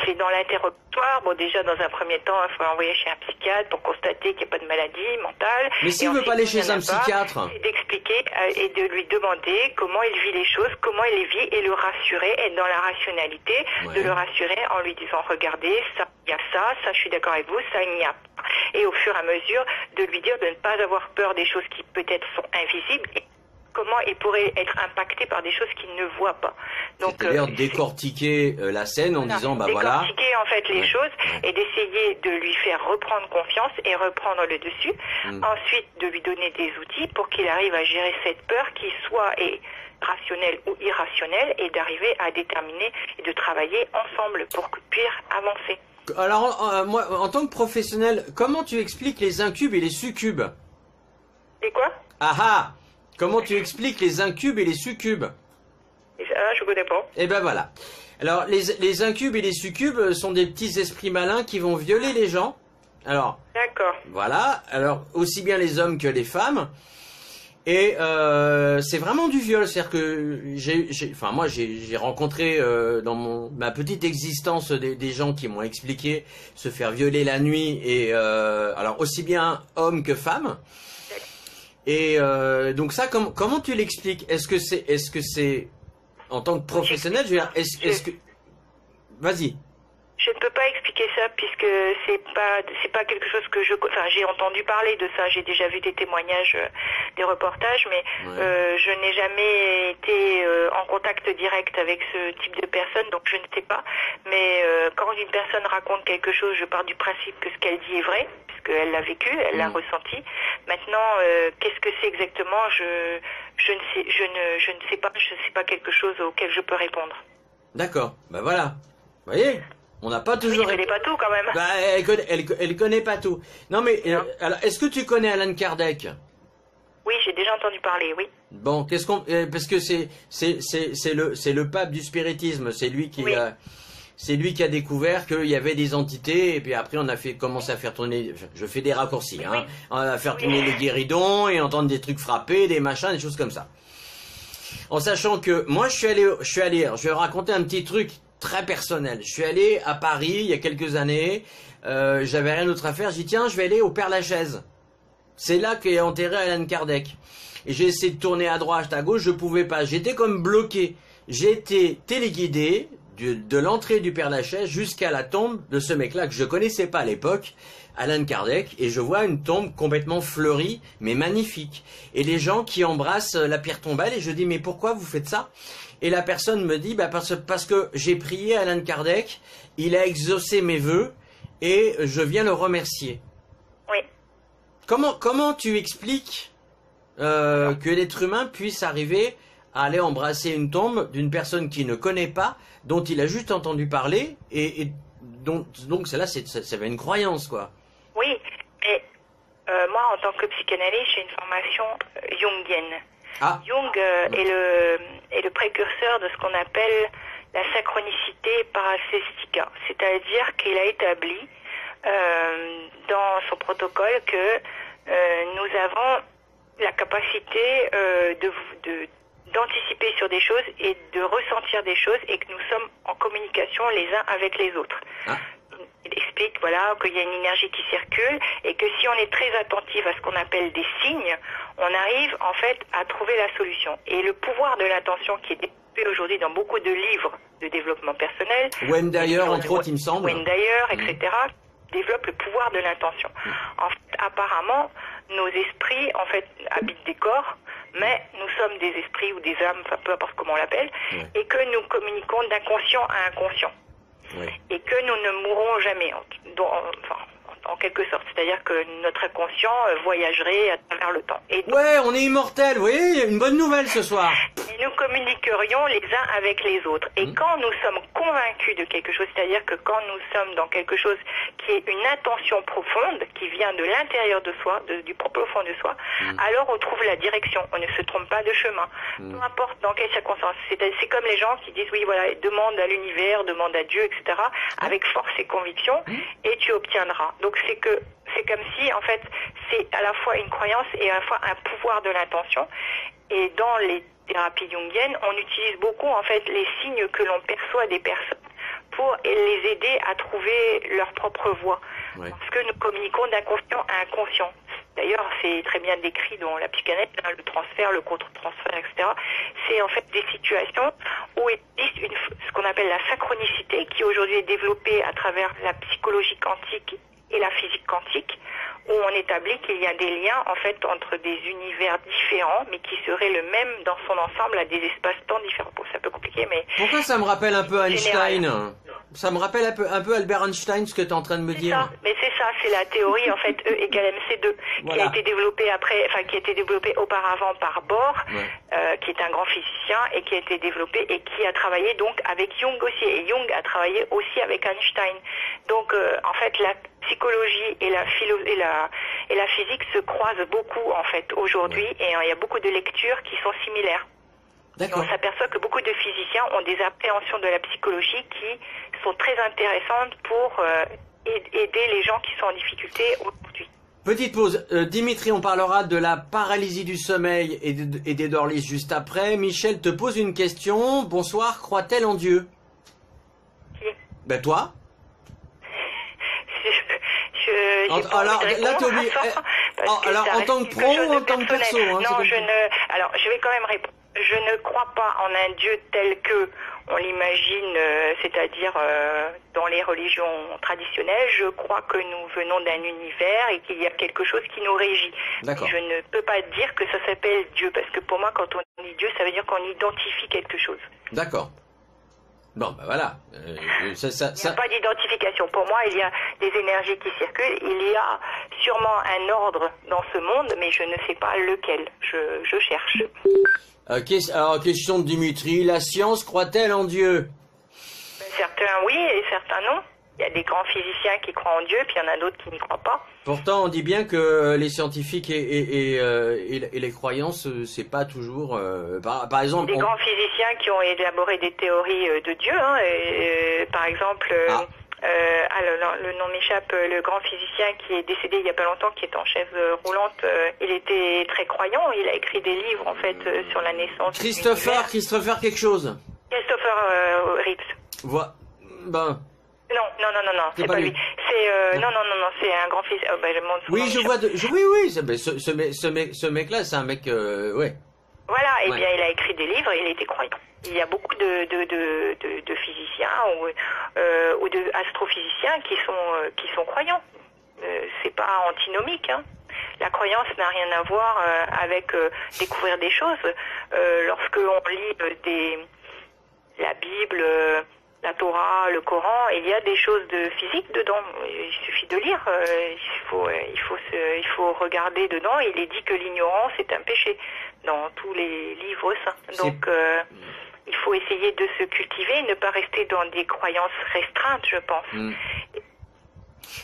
c'est dans l'interrogatoire. Bon, déjà, dans un premier temps, il faut l'envoyer chez un psychiatre pour constater qu'il n'y a pas de maladie mentale. Mais si on ne veut pas aller chez un psychiatre, c'est d'expliquer et de lui demander comment il vit les choses, comment il les vit, et le rassurer, être dans la rationalité, de le rassurer en lui disant, regardez, ça, il y a ça, je suis d'accord avec vous, ça, il n'y a pas. Et au fur et à mesure, de lui dire de ne pas avoir peur des choses qui peut-être sont invisibles, et comment il pourrait être impacté par des choses qu'il ne voit pas. Donc, c'est-à-dire décortiquer la scène en disant, bah voilà. Décortiquer en fait les choses et d'essayer de lui faire reprendre confiance et reprendre le dessus. Ensuite, de lui donner des outils pour qu'il arrive à gérer cette peur qui soit est rationnelle ou irrationnelle et d'arriver à déterminer et de travailler ensemble pour puisse avancer. Alors, moi, en tant que professionnel, comment tu expliques les incubes et les succubes? Et quoi? Ah ah! Comment tu expliques les incubes et les succubes? Je connais pas. Eh ben voilà. Alors, les incubes et les succubes sont des petits esprits malins qui vont violer les gens. Alors, d'accord. Voilà. Alors, aussi bien les hommes que les femmes. Et c'est vraiment du viol, c'est-à-dire que moi j'ai rencontré dans ma petite existence des gens qui m'ont expliqué se faire violer la nuit et alors aussi bien hommes que femmes. Et donc ça, comment tu l'expliques? Est-ce que c'est en tant que professionnel, je veux dire, est-ce que vas-y. Je ne peux pas expliquer ça puisque c'est pas quelque chose que j'ai entendu parler de ça, j'ai déjà vu des témoignages, des reportages, mais je n'ai jamais été en contact direct avec ce type de personne, donc je ne sais pas. Mais quand une personne raconte quelque chose, je pars du principe que ce qu'elle dit est vrai, puisqu'elle l'a vécu, elle l'a ressenti. Maintenant, qu'est-ce que c'est exactement? Je ne sais pas quelque chose auquel je peux répondre. D'accord, bah voilà, vous voyez. On n'a pas toujours. Elle connaît pas tout quand même. Bah, elle connaît pas tout. Non mais alors, est-ce que tu connais Allan Kardec? Oui, j'ai déjà entendu parler. Oui. Bon, parce que c'est le pape du spiritisme. C'est lui qui a découvert qu'il y avait des entités et puis après on a commencé à faire tourner. Je fais des raccourcis. Hein. On a fait tourner les guéridons et entendre des trucs frapper, des machins, des choses comme ça. En sachant que moi je vais raconter un petit truc très personnel. Je suis allé à Paris il y a quelques années, j'avais rien d'autre à faire, j'ai dit tiens, je vais aller au Père-Lachaise. C'est là qu'est enterré Allan Kardec. Et j'ai essayé de tourner à droite, à gauche, je pouvais pas, j'étais comme bloqué. J'ai été téléguidé de l'entrée du Père-Lachaise jusqu'à la tombe de ce mec-là que je connaissais pas à l'époque, Allan Kardec, et je vois une tombe complètement fleurie, mais magnifique. Et les gens qui embrassent la pierre tombale, et je dis mais pourquoi vous faites ça? Et la personne me dit, bah parce que j'ai prié Allan Kardec, il a exaucé mes vœux et je viens le remercier. Oui. Comment tu expliques que l'être humain puisse arriver à aller embrasser une tombe d'une personne qu'il ne connaît pas, dont il a juste entendu parler et donc celle-là, ça va une croyance, quoi. Oui, et moi, en tant que psychanalyste, j'ai une formation jungienne. Ah. Jung est le précurseur de ce qu'on appelle la synchronicité paracéstica, c'est-à-dire qu'il a établi dans son protocole que nous avons la capacité d'anticiper sur des choses et de ressentir des choses et que nous sommes en communication les uns avec les autres. Ah. Il explique qu'il y a une énergie qui circule et que si on est très attentif à ce qu'on appelle des signes, on arrive en fait à trouver la solution. Et le pouvoir de l'attention qui est développé aujourd'hui dans beaucoup de livres de développement personnel, Wendayer entre autres il me semble, Wendayer, etc., développe le pouvoir de l'intention. En fait, apparemment, nos esprits en fait habitent des corps, mais nous sommes des esprits ou des âmes, peu importe comment on l'appelle, et que nous communiquons d'inconscient à inconscient. Oui. Et que nous ne mourrons jamais, en quelque sorte. C'est-à-dire que notre inconscient voyagerait à travers le temps. Et donc, on est immortels, vous voyez, une bonne nouvelle ce soir. Et nous communiquerions les uns avec les autres. Et quand nous sommes convaincus de quelque chose, c'est-à-dire que quand nous sommes dans quelque chose qui est une intention profonde, qui vient de l'intérieur de soi, du profond de soi, alors on trouve la direction. On ne se trompe pas de chemin. Peu importe dans quelles circonstances. C'est comme les gens qui disent, demande à l'univers, demande à Dieu, etc., avec force et conviction, et tu obtiendras. Donc c'est comme si, en fait, c'est à la fois une croyance et à la fois un pouvoir de l'intention. Et dans les thérapies jungiennes, on utilise beaucoup, en fait, les signes que l'on perçoit des personnes pour les aider à trouver leur propre voie. Ouais. Parce que nous communiquons d'inconscient à inconscient. D'ailleurs, c'est très bien décrit dans la psychanalyse, le transfert, le contre-transfert, etc. C'est en fait des situations où existe ce qu'on appelle la synchronicité, qui aujourd'hui est développée à travers la psychologie quantique et la physique quantique, où on établit qu'il y a des liens en fait entre des univers différents, mais qui seraient le même dans son ensemble à des espaces-temps différents. Bon, c'est un peu compliqué, mais... Pourquoi ça me rappelle un peu Einstein? Ça me rappelle un peu Albert Einstein, ce que tu es en train de me dire. Ça, mais c'est ça, c'est la théorie en fait E égale MC2, voilà. qui a été développée après, enfin qui a été développée auparavant par Bohr, qui est un grand physicien et qui a été développé et qui a travaillé donc avec Jung aussi, et Jung a travaillé aussi avec Einstein. Donc en fait la psychologie et la physique se croisent beaucoup en fait aujourd'hui, et il y a beaucoup de lectures qui sont similaires. On s'aperçoit que beaucoup de physiciens ont des appréhensions de la psychologie qui sont très intéressantes pour aider les gens qui sont en difficulté aujourd'hui. Petite pause. Dimitri, on parlera de la paralysie du sommeil et des dorlis juste après. Michel te pose une question. Bonsoir, croit-elle en Dieu? Qui? Ben toi. Alors là, t'es obligé. Alors en tant que pro ou en tant que perso? Non, alors je vais quand même répondre. Je ne crois pas en un Dieu tel que on l'imagine, c'est-à-dire dans les religions traditionnelles. Je crois que nous venons d'un univers et qu'il y a quelque chose qui nous régit. Je ne peux pas dire que ça s'appelle Dieu, parce que pour moi, quand on dit Dieu, ça veut dire qu'on identifie quelque chose. D'accord. Bon, ben voilà. Il n'y a pas d'identification. Pour moi, il y a des énergies qui circulent. Il y a sûrement un ordre dans ce monde, mais je ne sais pas lequel. Je cherche. Alors, question de Dimitri. La science croit-elle en Dieu? Certains oui et certains non. Il y a des grands physiciens qui croient en Dieu, puis il y en a d'autres qui n'y croient pas. Pourtant, on dit bien que les scientifiques et les croyances, c'est pas toujours... par exemple... Des grands physiciens qui ont élaboré des théories de Dieu, hein, par exemple... le nom m'échappe, le grand physicien qui est décédé il y a pas longtemps, qui est en chaise roulante, il était très croyant, il a écrit des livres en fait sur la naissance. Christopher quelque chose. Christopher Reeves. Ben. Non, c'est pas lui. C'est non, c'est un grand physicien. Oui, je vois. Oui. Ce mec-là, c'est un mec. Ouais. Voilà. Et bien, il a écrit des livres et il était croyant. Il y a beaucoup de physiciens ou de astrophysiciens qui sont croyants. C'est pas antinomique, hein. La croyance n'a rien à voir avec découvrir des choses. Lorsque on lit la Bible, la Torah, le Coran, il y a des choses de physique dedans. Il suffit de lire. Il faut regarder dedans. Il est dit que l'ignorance est un péché dans tous les livres saints. Donc il faut essayer de se cultiver, ne pas rester dans des croyances restreintes, je pense.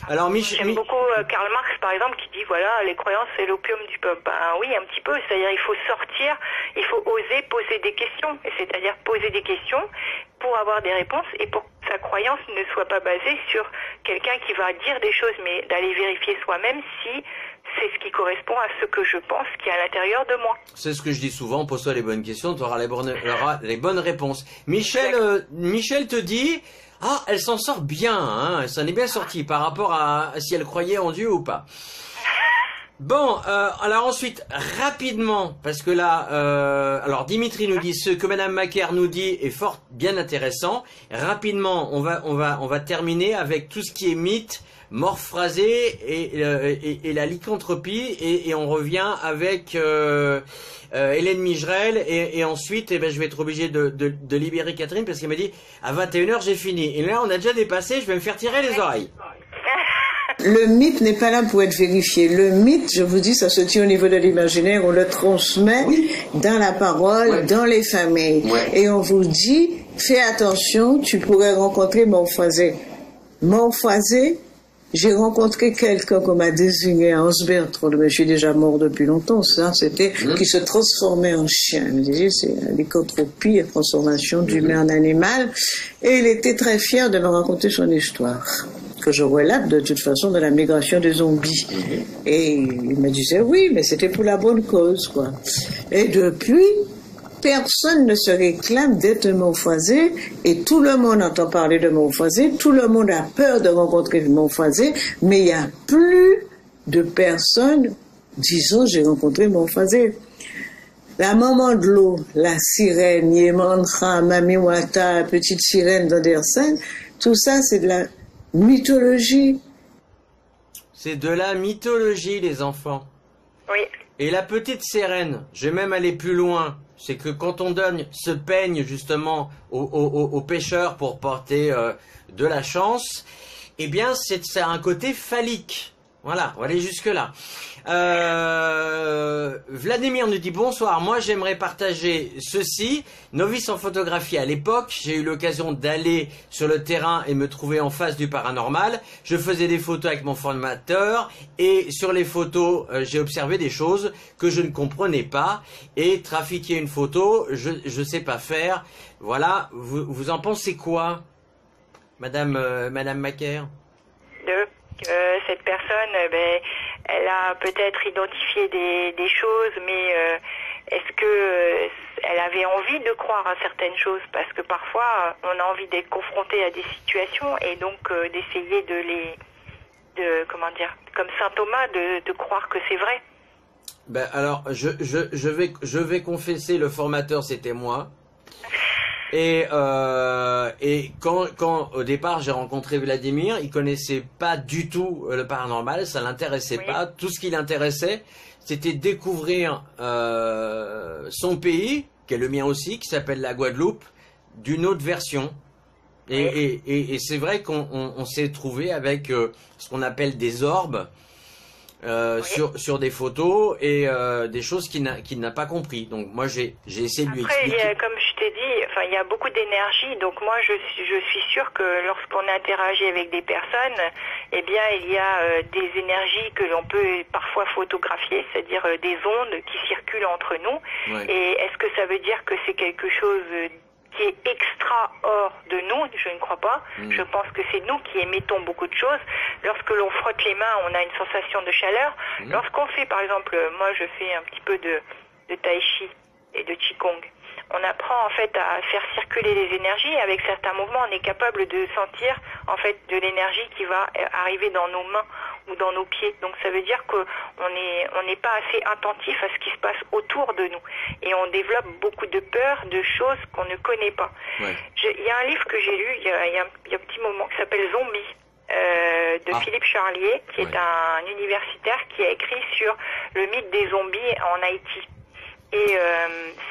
Alors, j'aime beaucoup Karl Marx, par exemple, qui dit, voilà, les croyances, c'est l'opium du peuple. Ben oui, un petit peu. C'est-à-dire, il faut sortir, il faut oser poser des questions. C'est-à-dire poser des questions pour avoir des réponses et pour que sa croyance ne soit pas basée sur quelqu'un qui va dire des choses, mais d'aller vérifier soi-même si c'est ce qui correspond à ce que je pense qui est à l'intérieur de moi. C'est ce que je dis souvent, pose-toi les bonnes questions, tu auras les bonnes réponses. Michel te dit... Ah, elle s'en sort bien, hein, elle s'en est bien sortie par rapport à si elle croyait en Dieu ou pas. Bon, alors ensuite, rapidement, parce que là, alors Dimitri nous dit ce que Madame Macaire nous dit est fort bien intéressant. Rapidement, on va terminer avec tout ce qui est mythe, mort phrasé et la lycanthropie et on revient avec Hélène Migerel et ensuite je vais être obligé de libérer Catherine parce qu'elle m'a dit à 21h j'ai fini et là on a déjà dépassé, je vais me faire tirer les oreilles. Le mythe n'est pas là pour être vérifié. Le mythe, je vous dis, ça se tient au niveau de l'imaginaire, on le transmet dans la parole, dans les familles. Et on vous dit, fais attention, tu pourrais rencontrer Morphosé. Morphosé, j'ai rencontré quelqu'un qu'on m'a désigné à Hans-Bertrand, mais je suis déjà mort depuis longtemps, ça, c'était qui se transformait en chien. Il me disait, c'est la lycanthropie, la transformation d'humain en animal. Et il était très fier de me raconter son histoire, que je relate de toute façon de la migration des zombies. Et il me disait, oui, mais c'était pour la bonne cause, quoi. Et depuis, personne ne se réclame d'être Morphosé et tout le monde entend parler de Morphosé, tout le monde a peur de rencontrer Morphosé, mais il n'y a plus de personnes disant j'ai rencontré Morphosé. La maman de l'eau, la sirène, Yemantra, Mami Wata, petite sirène d'Andersen, tout ça c'est de la mythologie. C'est de la mythologie, les enfants. Oui. Et la petite sirène, je vais même aller plus loin, c'est que quand on donne ce peigne justement aux pêcheurs pour porter de la chance, eh bien c'est un côté phallique. Voilà, on va aller jusque-là. Vladimir nous dit bonsoir, moi j'aimerais partager ceci. Novice en photographie à l'époque, j'ai eu l'occasion d'aller sur le terrain et me trouver en face du paranormal. Je faisais des photos avec mon formateur et sur les photos, j'ai observé des choses que je ne comprenais pas. Et trafiquer une photo, je sais pas faire. Voilà, vous en pensez quoi, Madame Macaire? Cette personne, elle a peut-être identifié des choses, mais est-ce que elle avait envie de croire à certaines choses? Parce que parfois, on a envie d'être confronté à des situations et donc d'essayer comment dire, comme saint Thomas, de croire que c'est vrai. Ben alors, je vais confesser, le formateur c'était moi. Et quand au départ j'ai rencontré Vladimir, il connaissait pas du tout le paranormal, ça l'intéressait pas. Tout ce qui l'intéressait, c'était découvrir son pays, qui est le mien aussi, qui s'appelle la Guadeloupe, d'une autre version. Et c'est vrai qu'on s'est trouvé avec ce qu'on appelle des orbes sur des photos et des choses qu'il n'a pas compris. Donc moi j'ai essayé de lui expliquer. Après, comme je t'ai dit, il y a beaucoup d'énergie. Donc moi je suis sûre que lorsqu'on interagit avec des personnes, eh bien il y a des énergies que l'on peut parfois photographier, c'est-à-dire des ondes qui circulent entre nous. Et est-ce que ça veut dire que c'est quelque chose qui est extra hors de nous? Je ne crois pas. Je pense que c'est nous qui émettons beaucoup de choses. Lorsque l'on frotte les mains, on a une sensation de chaleur. Lorsqu'on fait, par exemple, moi je fais un petit peu de tai chi et de qigong. On apprend en fait à faire circuler les énergies. Avec certains mouvements, on est capable de sentir en fait de l'énergie qui va arriver dans nos mains ou dans nos pieds. Donc ça veut dire qu'on n'est pas assez attentif à ce qui se passe autour de nous. Et on développe beaucoup de peur, de choses qu'on ne connaît pas. Il y a un livre que j'ai lu il y a un petit moment qui s'appelle Zombie. De Philippe Charlier, qui est un universitaire qui a écrit sur le mythe des zombies en Haïti. Et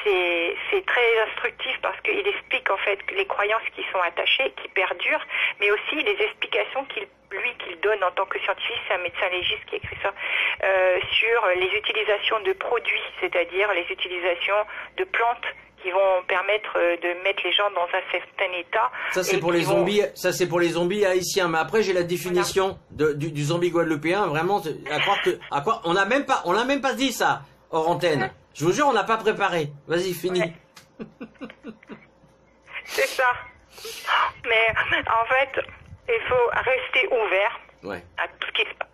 c'est très instructif parce qu'il explique en fait les croyances qui sont attachées, qui perdurent, mais aussi les explications qu'il donne en tant que scientifique, c'est un médecin légiste qui écrit ça, sur les utilisations de produits, c'est-à-dire les utilisations de plantes qui vont permettre de mettre les gens dans un certain état. Ça c'est pour les zombies. Ça c'est pour les zombies haïtiens. Mais après j'ai la définition du zombie guadeloupéen. Vraiment, à quoi on n'a même pas dit ça hors antenne. Je vous jure, on n'a pas préparé. Vas-y, finis. C'est ça. Mais en fait, il faut rester ouvert à tout ce qui se passe.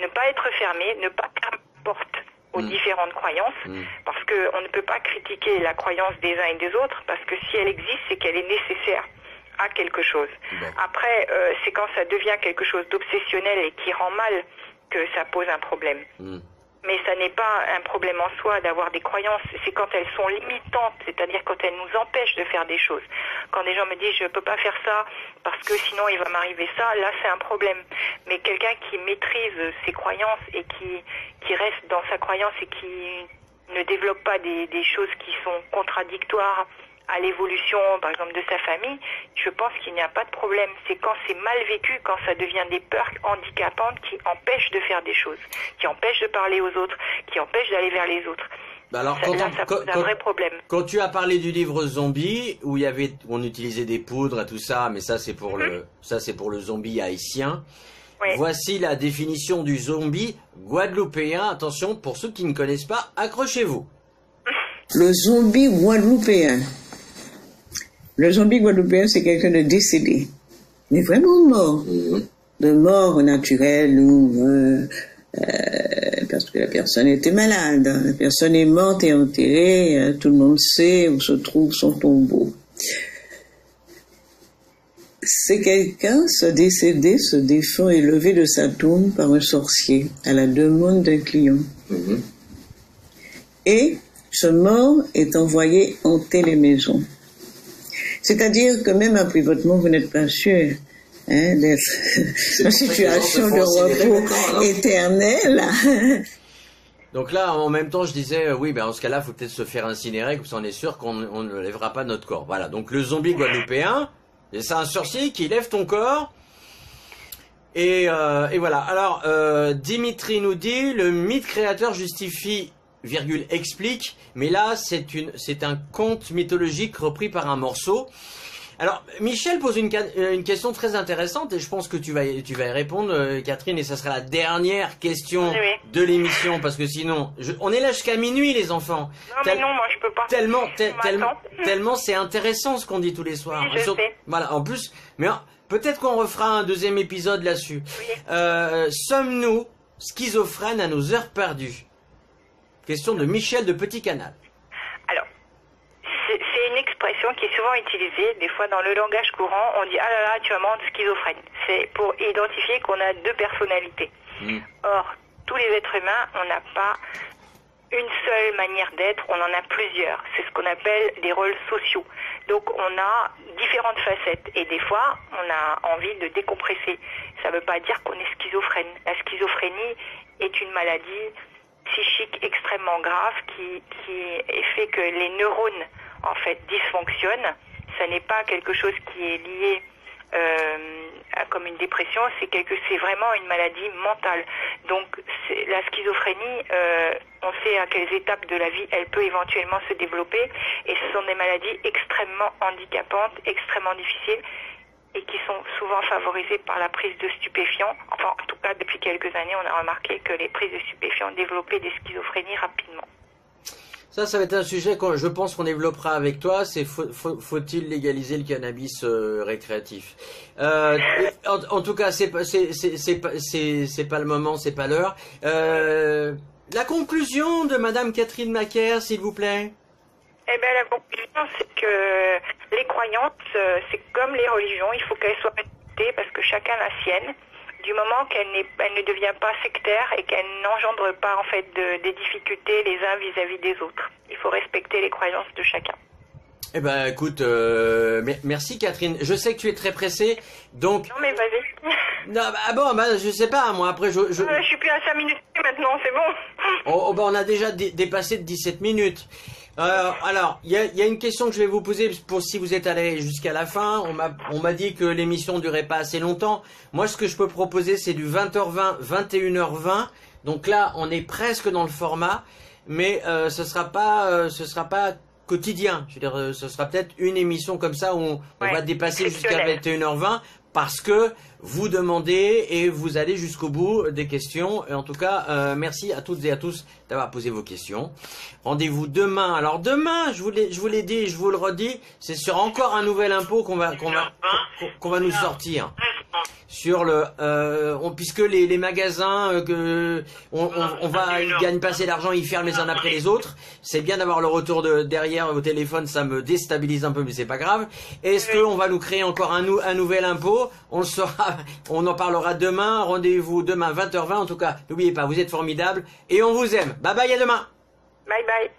Ne pas être fermé, ne pas fermer la porte aux différentes croyances, parce qu'on ne peut pas critiquer la croyance des uns et des autres, parce que si elle existe, c'est qu'elle est nécessaire à quelque chose. Après, c'est quand ça devient quelque chose d'obsessionnel et qui rend mal que ça pose un problème. Mais ça n'est pas un problème en soi d'avoir des croyances, c'est quand elles sont limitantes, c'est-à-dire quand elles nous empêchent de faire des choses. Quand des gens me disent je peux pas faire ça parce que sinon il va m'arriver ça, là c'est un problème. Mais quelqu'un qui maîtrise ses croyances et qui reste dans sa croyance et qui ne développe pas des choses qui sont contradictoires à l'évolution, par exemple, de sa famille, je pense qu'il n'y a pas de problème. C'est quand c'est mal vécu, quand ça devient des peurs handicapantes qui empêchent de faire des choses, qui empêchent de parler aux autres, qui empêchent d'aller vers les autres. Alors, ça pose un vrai problème. Quand tu as parlé du livre Zombie, où on utilisait des poudres et tout ça, mais ça c'est pour le zombie haïtien. Voici la définition du zombie guadeloupéen. Attention, pour ceux qui ne connaissent pas, accrochez-vous. Le zombie guadeloupéen. Le zombie guadeloupéen, c'est quelqu'un de décédé, mais vraiment mort, de mort naturelle ou parce que la personne était malade. La personne est morte et enterrée, tout le monde sait où se trouve son tombeau. C'est quelqu'un, ce décédé, ce défunt est levé de sa tombe par un sorcier à la demande d'un client. Et ce mort est envoyé hanter les maisons. C'est-à-dire que même après votre mort, vous n'êtes pas sûr d'être en situation de repos éternel. Donc là, en même temps, je disais, oui, ben, en ce cas-là, il faut peut-être se faire incinérer, comme ça on est sûr qu'on ne lèvera pas notre corps. Voilà, donc le zombie guadeloupéen, c'est un sorcier qui lève ton corps. Et voilà. Alors, Dimitri nous dit, le mythe créateur justifie, explique, mais là, c'est un conte mythologique repris par un morceau. Alors, Michel pose une question très intéressante et je pense que tu vas y répondre, Catherine, et ça sera la dernière question de l'émission parce que sinon, on est là jusqu'à minuit, les enfants. Non, mais non, moi je peux pas. Tellement c'est intéressant ce qu'on dit tous les soirs. Oui, je sais. Voilà, en plus, mais peut-être qu'on refera un deuxième épisode là-dessus. Oui. Sommes-nous schizophrènes à nos heures perdues? Question de Michel de Petit Canal. Alors, c'est une expression qui est souvent utilisée, des fois dans le langage courant, on dit « Ah là là, tu vas me rendre schizophrène ». C'est pour identifier qu'on a deux personnalités. Or, tous les êtres humains, on n'a pas une seule manière d'être, on en a plusieurs. C'est ce qu'on appelle des rôles sociaux. Donc, on a différentes facettes et des fois, on a envie de décompresser. Ça ne veut pas dire qu'on est schizophrène. La schizophrénie est une maladie psychique extrêmement grave qui fait que les neurones en fait dysfonctionnent. Ça n'est pas quelque chose qui est lié comme une dépression, c'est vraiment une maladie mentale. Donc la schizophrénie, on sait à quelles étapes de la vie elle peut éventuellement se développer et ce sont des maladies extrêmement handicapantes, extrêmement difficiles et qui sont souvent favorisées par la prise de stupéfiants. Enfin, en tout cas, depuis quelques années, on a remarqué que les prises de stupéfiants développaient des schizophrénies rapidement. Ça va être un sujet que je pense qu'on développera avec toi. C'est faut-il légaliser le cannabis récréatif? En tout cas, c'est pas le moment, c'est pas l'heure. La conclusion de Madame Catherine Macaire, s'il vous plaît. Eh bien, la conclusion, c'est que les croyances, c'est comme les religions, il faut qu'elles soient respectées parce que chacun a la sienne. Du moment qu'elle ne devient pas sectaire et qu'elle n'engendre pas en fait des difficultés les uns vis-à-vis des autres. Il faut respecter les croyances de chacun. Eh ben, écoute, merci Catherine. Je sais que tu es très pressée, donc. Non mais vas-y. Non, je sais pas, moi après je suis plus à 5 minutes maintenant, c'est bon. On a déjà dépassé de 17 minutes. Alors, il y a une question que je vais vous poser pour si vous êtes allé jusqu'à la fin. On m'a dit que l'émission durait pas assez longtemps. Moi, ce que je peux proposer, c'est du 20h20, 21h20. Donc là, on est presque dans le format, mais ce sera pas quotidien. Je veux dire, ce sera peut-être une émission comme ça où on va dépasser jusqu'à 21h20 parce que vous demandez et vous allez jusqu'au bout des questions. Et en tout cas, merci à toutes et à tous d'avoir posé vos questions. Rendez-vous demain. Alors demain, je vous l'ai dit, je vous le redis, c'est sur encore un nouvel impôt qu'on va nous sortir. Sur puisque les magasins ils gagnent pas assez d'argent, ils ferment les uns après les autres. C'est bien d'avoir le retour derrière au téléphone, ça me déstabilise un peu, mais c'est pas grave. Est-ce qu'on va nous créer encore un nouvel impôt? On le saura, on en parlera demain. Rendez-vous demain 20h20. En tout cas, n'oubliez pas, vous êtes formidables et on vous aime. Bye bye, à demain. Bye bye.